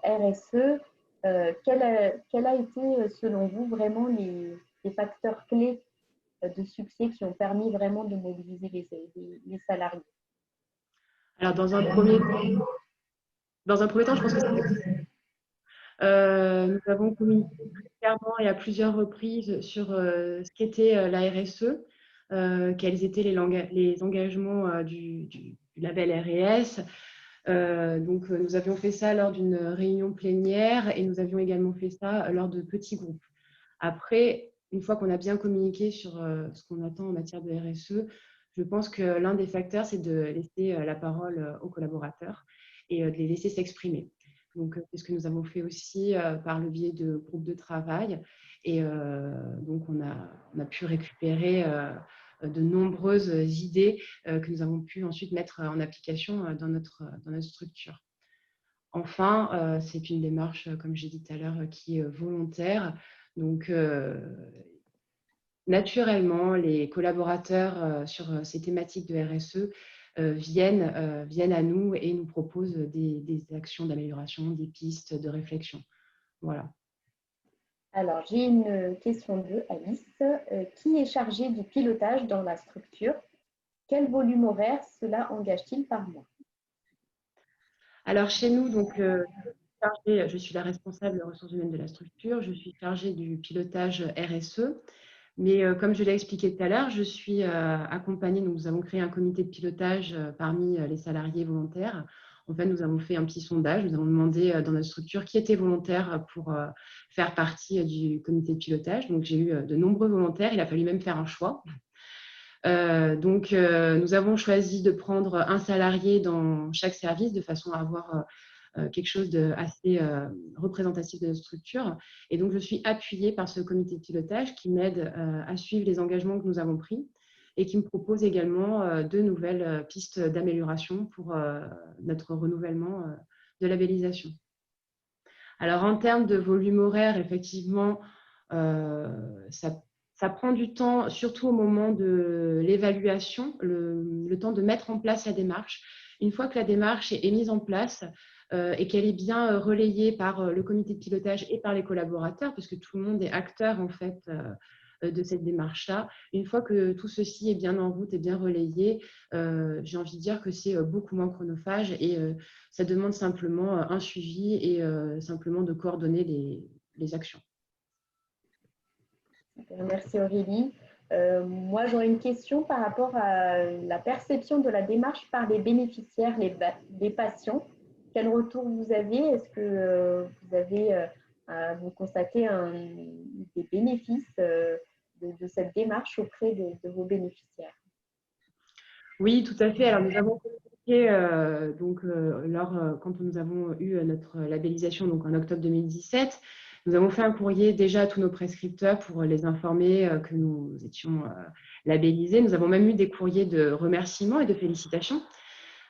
A: RSE. Quel a été, selon vous, vraiment les facteurs clés de succès qui ont permis vraiment de mobiliser les salariés?
C: Alors, dans un premier temps, je pense que nous avons communiqué très clairement et à plusieurs reprises sur ce qu'était la RSE, quels étaient les engagements du label RES. Donc, nous avions fait ça lors d'une réunion plénière et nous avions également fait ça lors de petits groupes. Après, une fois qu'on a bien communiqué sur ce qu'on attend en matière de RSE, je pense que l'un des facteurs, c'est de laisser la parole aux collaborateurs et de les laisser s'exprimer. Donc, c'est ce que nous avons fait aussi par le biais de groupes de travail. Et donc, on a pu récupérer de nombreuses idées que nous avons pu ensuite mettre en application dans notre structure. Enfin, c'est une démarche, comme j'ai dit tout à l'heure, qui est volontaire. Donc, naturellement, les collaborateurs sur ces thématiques de RSE viennent à nous et nous proposent des actions d'amélioration, des pistes de réflexion. Voilà.
A: Alors, j'ai une question de Alice. Qui est chargé du pilotage dans la structure? Quel volume horaire cela engage-t-il par mois?
C: Alors, chez nous, donc, je suis la responsable des ressources humaines de la structure. Je suis chargée du pilotage RSE. Mais comme je l'ai expliqué tout à l'heure, je suis accompagnée, donc nous avons créé un comité de pilotage parmi les salariés volontaires En fait, nous avons fait un petit sondage. Nous avons demandé dans notre structure qui était volontaire pour faire partie du comité de pilotage. Donc, j'ai eu de nombreux volontaires. Il a fallu même faire un choix. Nous avons choisi de prendre un salarié dans chaque service de façon à avoir quelque chose d'assez représentatif de notre structure. Et donc, je suis appuyée par ce comité de pilotage qui m'aide à suivre les engagements que nous avons pris et qui me propose également de nouvelles pistes d'amélioration pour notre renouvellement de labellisation. Alors, en termes de volume horaire, effectivement, ça prend du temps, surtout au moment de l'évaluation, le temps de mettre en place la démarche. Une fois que la démarche est mise en place et qu'elle est bien relayée par le comité de pilotage et par les collaborateurs, puisque tout le monde est acteur en fait de cette démarche-là, une fois que tout ceci est bien en route et bien relayé, j'ai envie de dire que c'est beaucoup moins chronophage et ça demande simplement un suivi et simplement de coordonner les actions.
A: Merci Aurélie. Moi, j'aurais une question par rapport à la perception de la démarche par les bénéficiaires, les patients. Quel retour vous avez? Est-ce que vous constatez des bénéfices de cette démarche auprès de vos bénéficiaires?
C: Oui, tout à fait. Alors, nous avons communiqué, quand nous avons eu notre labellisation donc en octobre 2017, nous avons fait un courrier déjà à tous nos prescripteurs pour les informer que nous étions labellisés. Nous avons même eu des courriers de remerciements et de félicitations.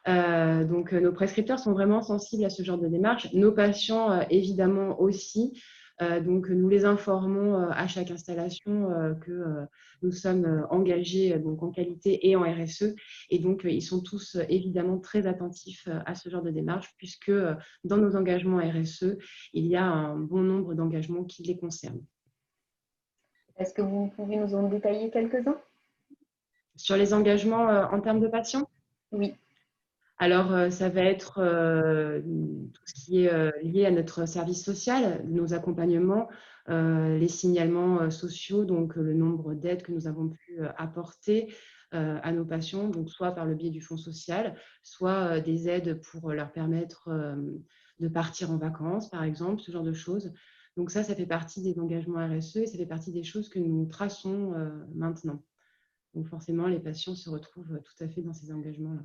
C: Nos prescripteurs sont vraiment sensibles à ce genre de démarche. Nos patients, évidemment, aussi. Nous les informons à chaque installation que nous sommes engagés donc, en qualité et en RSE. Et donc, ils sont tous évidemment très attentifs à ce genre de démarche puisque dans nos engagements RSE, il y a un bon nombre d'engagements qui les concernent.
A: Est-ce que vous pouvez nous en détailler quelques-uns?
C: Sur les engagements en termes de patients?
A: Oui.
C: Alors, ça va être tout ce qui est lié à notre service social, nos accompagnements, les signalements sociaux, donc le nombre d'aides que nous avons pu apporter à nos patients, donc soit par le biais du fonds social, soit des aides pour leur permettre de partir en vacances, par exemple, ce genre de choses. Donc ça fait partie des engagements RSE et ça fait partie des choses que nous traçons maintenant. Donc forcément, les patients se retrouvent tout à fait dans ces engagements-là.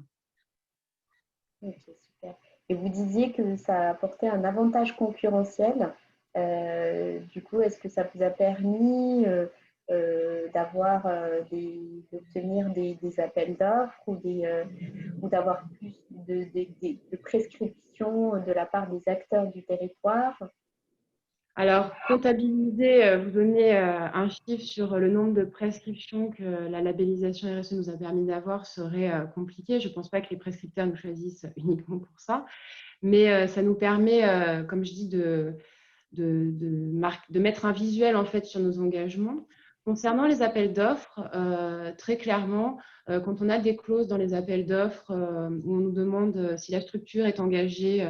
A: Ok, super. Et vous disiez que ça apportait un avantage concurrentiel. Du coup, est-ce que ça vous a permis d'obtenir des appels d'offres ou d'avoir plus de prescriptions de la part des acteurs du territoire?
C: Alors, comptabiliser, vous donner un chiffre sur le nombre de prescriptions que la labellisation RSE nous a permis d'avoir serait compliqué. Je ne pense pas que les prescripteurs nous choisissent uniquement pour ça. Mais ça nous permet, comme je dis, de mettre un visuel en fait, sur nos engagements. Concernant les appels d'offres, très clairement, quand on a des clauses dans les appels d'offres où on nous demande si la structure est engagée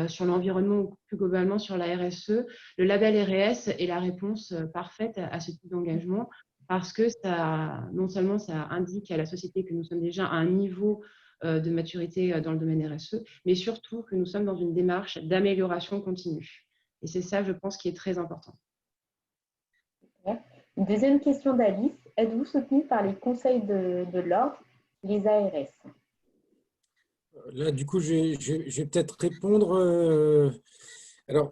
C: sur l'environnement ou plus globalement sur la RSE, le label RS est la réponse parfaite à ce type d'engagement parce que non seulement ça indique à la société que nous sommes déjà à un niveau de maturité dans le domaine RSE, mais surtout que nous sommes dans une démarche d'amélioration continue. Et c'est ça, je pense, qui est très important.
A: Une deuxième question d'Alice. Êtes-vous soutenu par les conseils de l'ordre, les ARS?
B: Là, du coup, je vais peut-être répondre. Alors,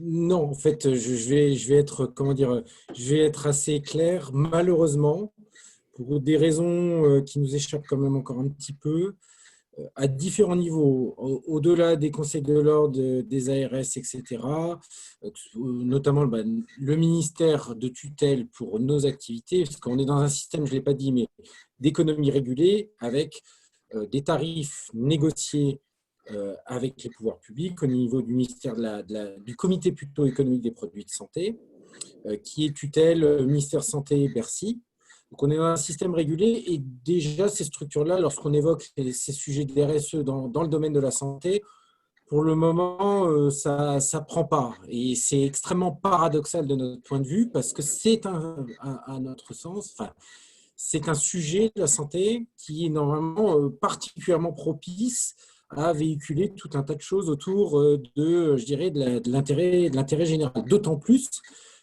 B: non, en fait, je vais être, comment dire, je vais être assez clair. Malheureusement, pour des raisons qui nous échappent quand même encore un petit peu, à différents niveaux, au-delà des conseils de l'ordre, des ARS, etc., notamment le ministère de tutelle pour nos activités, parce qu'on est dans un système, je ne l'ai pas dit, mais d'économie régulée avec des tarifs négociés avec les pouvoirs publics au niveau du ministère du comité plutôt économique des produits de santé, qui est tutelle ministère Santé Bercy. Donc, on est dans un système régulé et déjà, ces structures-là, lorsqu'on évoque ces sujets de RSE dans le domaine de la santé, pour le moment, ça ne prend pas. Et c'est extrêmement paradoxal de notre point de vue parce que c'est à notre sens, enfin, c'est un sujet de la santé qui est normalement particulièrement propice à véhiculer tout un tas de choses autour je dirais, de l'intérêt général. D'autant plus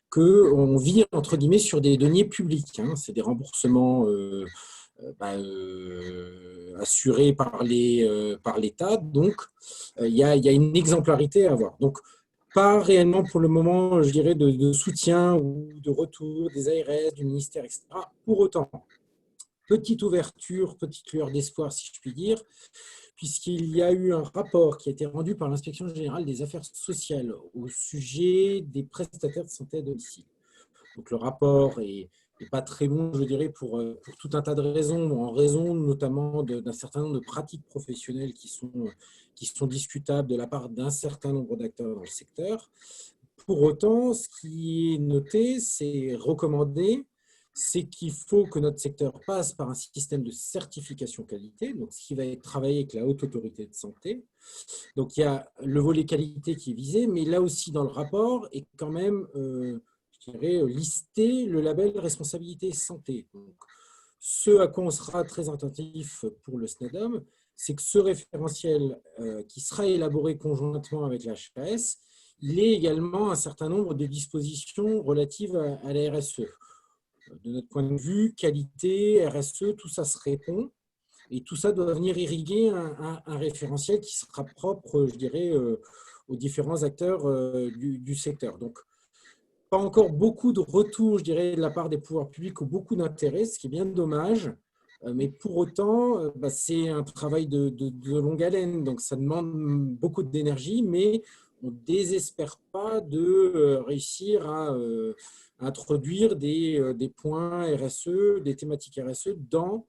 B: qu'on vit, entre guillemets, sur des deniers publics. Hein. C'est des remboursements assurés par l'État. Donc, il y a une exemplarité à avoir. Donc, pas réellement pour le moment, je dirais, de soutien ou de retour des ARS, du ministère, etc. Pour autant, petite ouverture, petite lueur d'espoir, si je puis dire, puisqu'il y a eu un rapport qui a été rendu par l'Inspection générale des affaires sociales au sujet des prestataires de santé à domicile. Donc le rapport n'est pas très bon, je dirais, pour tout un tas de raisons, en raison notamment d'un certain nombre de pratiques professionnelles qui sont discutables de la part d'un certain nombre d'acteurs dans le secteur. Pour autant, ce qui est noté, c'est recommandé, c'est qu'il faut que notre secteur passe par un système de certification qualité, donc ce qui va être travaillé avec la Haute Autorité de Santé. Donc il y a le volet qualité qui est visé, mais là aussi dans le rapport est quand même, je dirais, listé le label responsabilité santé. Donc, ce à quoi on sera très attentif pour le SNADOM, c'est que ce référentiel qui sera élaboré conjointement avec la HAS, il est également un certain nombre de dispositions relatives à la RSE. De notre point de vue, qualité, RSE, tout ça se répond. Et tout ça doit venir irriguer un référentiel qui sera propre, je dirais, aux différents acteurs du secteur. Donc, pas encore beaucoup de retours, je dirais, de la part des pouvoirs publics ou beaucoup d'intérêt, ce qui est bien dommage. Mais pour autant, c'est un travail de longue haleine. Donc, ça demande beaucoup d'énergie, mais on ne désespère pas de réussir à introduire des points RSE, des thématiques RSE dans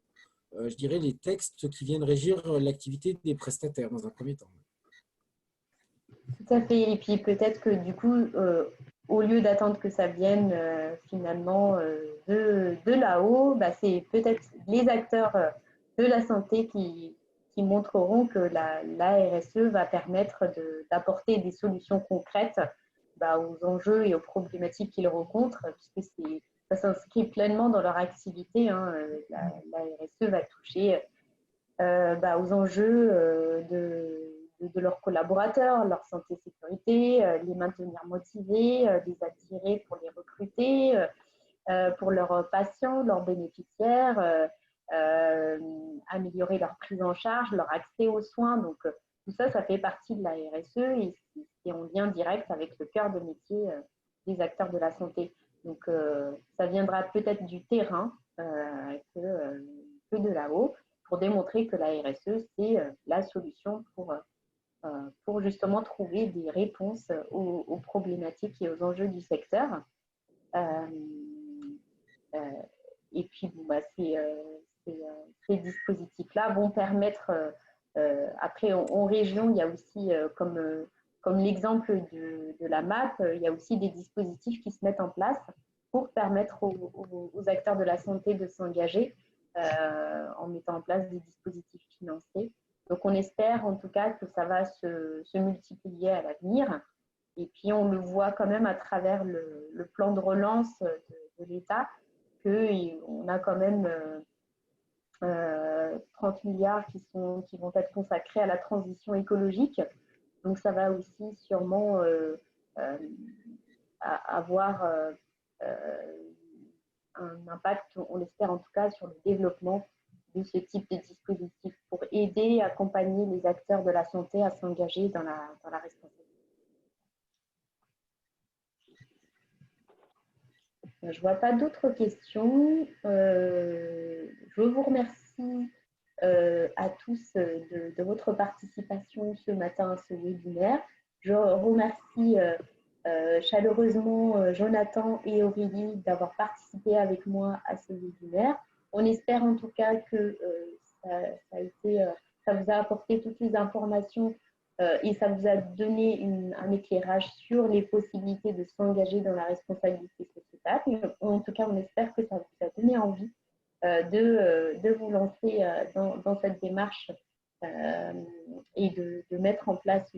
B: je dirais, les textes qui viennent régir l'activité des prestataires dans un premier temps.
A: Tout à fait. Et puis peut-être que du coup, au lieu d'attendre que ça vienne finalement de là-haut, c'est peut-être les acteurs de la santé qui montreront que la RSE va permettre d'apporter des solutions concrètes aux enjeux et aux problématiques qu'ils rencontrent, puisque ça s'inscrit pleinement dans leur activité. Hein. La RSE va toucher aux enjeux de leurs collaborateurs, leur santé et sécurité, les maintenir motivés, les attirer pour les recruter, pour leurs patients, leurs bénéficiaires, améliorer leur prise en charge, leur accès aux soins. Donc, tout ça, ça fait partie de la RSE et c'est en lien direct avec le cœur de métier des acteurs de la santé. Donc, ça viendra peut-être du terrain que de là-haut pour démontrer que la RSE, c'est la solution pour justement trouver des réponses aux problématiques et aux enjeux du secteur. Et puis, ces dispositifs-là vont permettre, après en région, il y a aussi, comme l'exemple de la MAP, il y a aussi des dispositifs qui se mettent en place pour permettre aux acteurs de la santé de s'engager en mettant en place des dispositifs financés. Donc, on espère en tout cas que ça va se multiplier à l'avenir. Et puis, on le voit quand même à travers le plan de relance de l'État, qu'on a quand même 30 milliards qui vont être consacrés à la transition écologique. Donc, ça va aussi sûrement avoir un impact, on l'espère en tout cas, sur le développement de ce type de dispositif pour aider et accompagner les acteurs de la santé à s'engager dans la responsabilité. Je ne vois pas d'autres questions. Je vous remercie à tous de votre participation ce matin à ce webinaire. Je remercie chaleureusement Jonathan et Aurélie d'avoir participé avec moi à ce webinaire. On espère en tout cas que ça vous a apporté toutes les informations et ça vous a donné un éclairage sur les possibilités de s'engager dans la responsabilité sociétale. En tout cas, on espère que ça vous a donné envie de vous lancer dans cette démarche et de mettre en place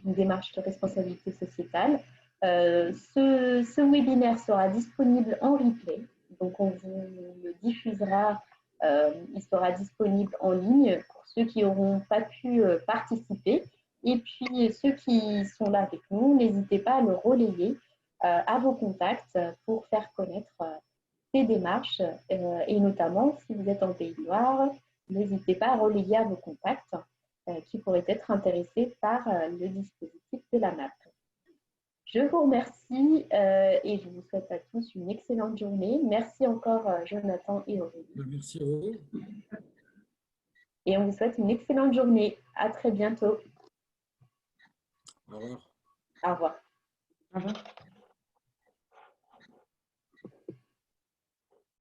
A: une démarche de responsabilité sociétale. Ce webinaire sera disponible en replay. Donc, on vous le diffusera, il sera disponible en ligne pour ceux qui n'auront pas pu participer. Et puis, ceux qui sont là avec nous, n'hésitez pas à le relayer à vos contacts pour faire connaître ces démarches. Et notamment, si vous êtes en Pays de Loire, n'hésitez pas à relayer à vos contacts qui pourraient être intéressés par le dispositif de la MAP. Je vous remercie et je vous souhaite à tous une excellente journée. Merci encore Jonathan et Aurélie.
B: Merci à vous.
A: Et on vous souhaite une excellente journée. À très bientôt.
B: Au revoir.
A: Au revoir.
C: Au revoir.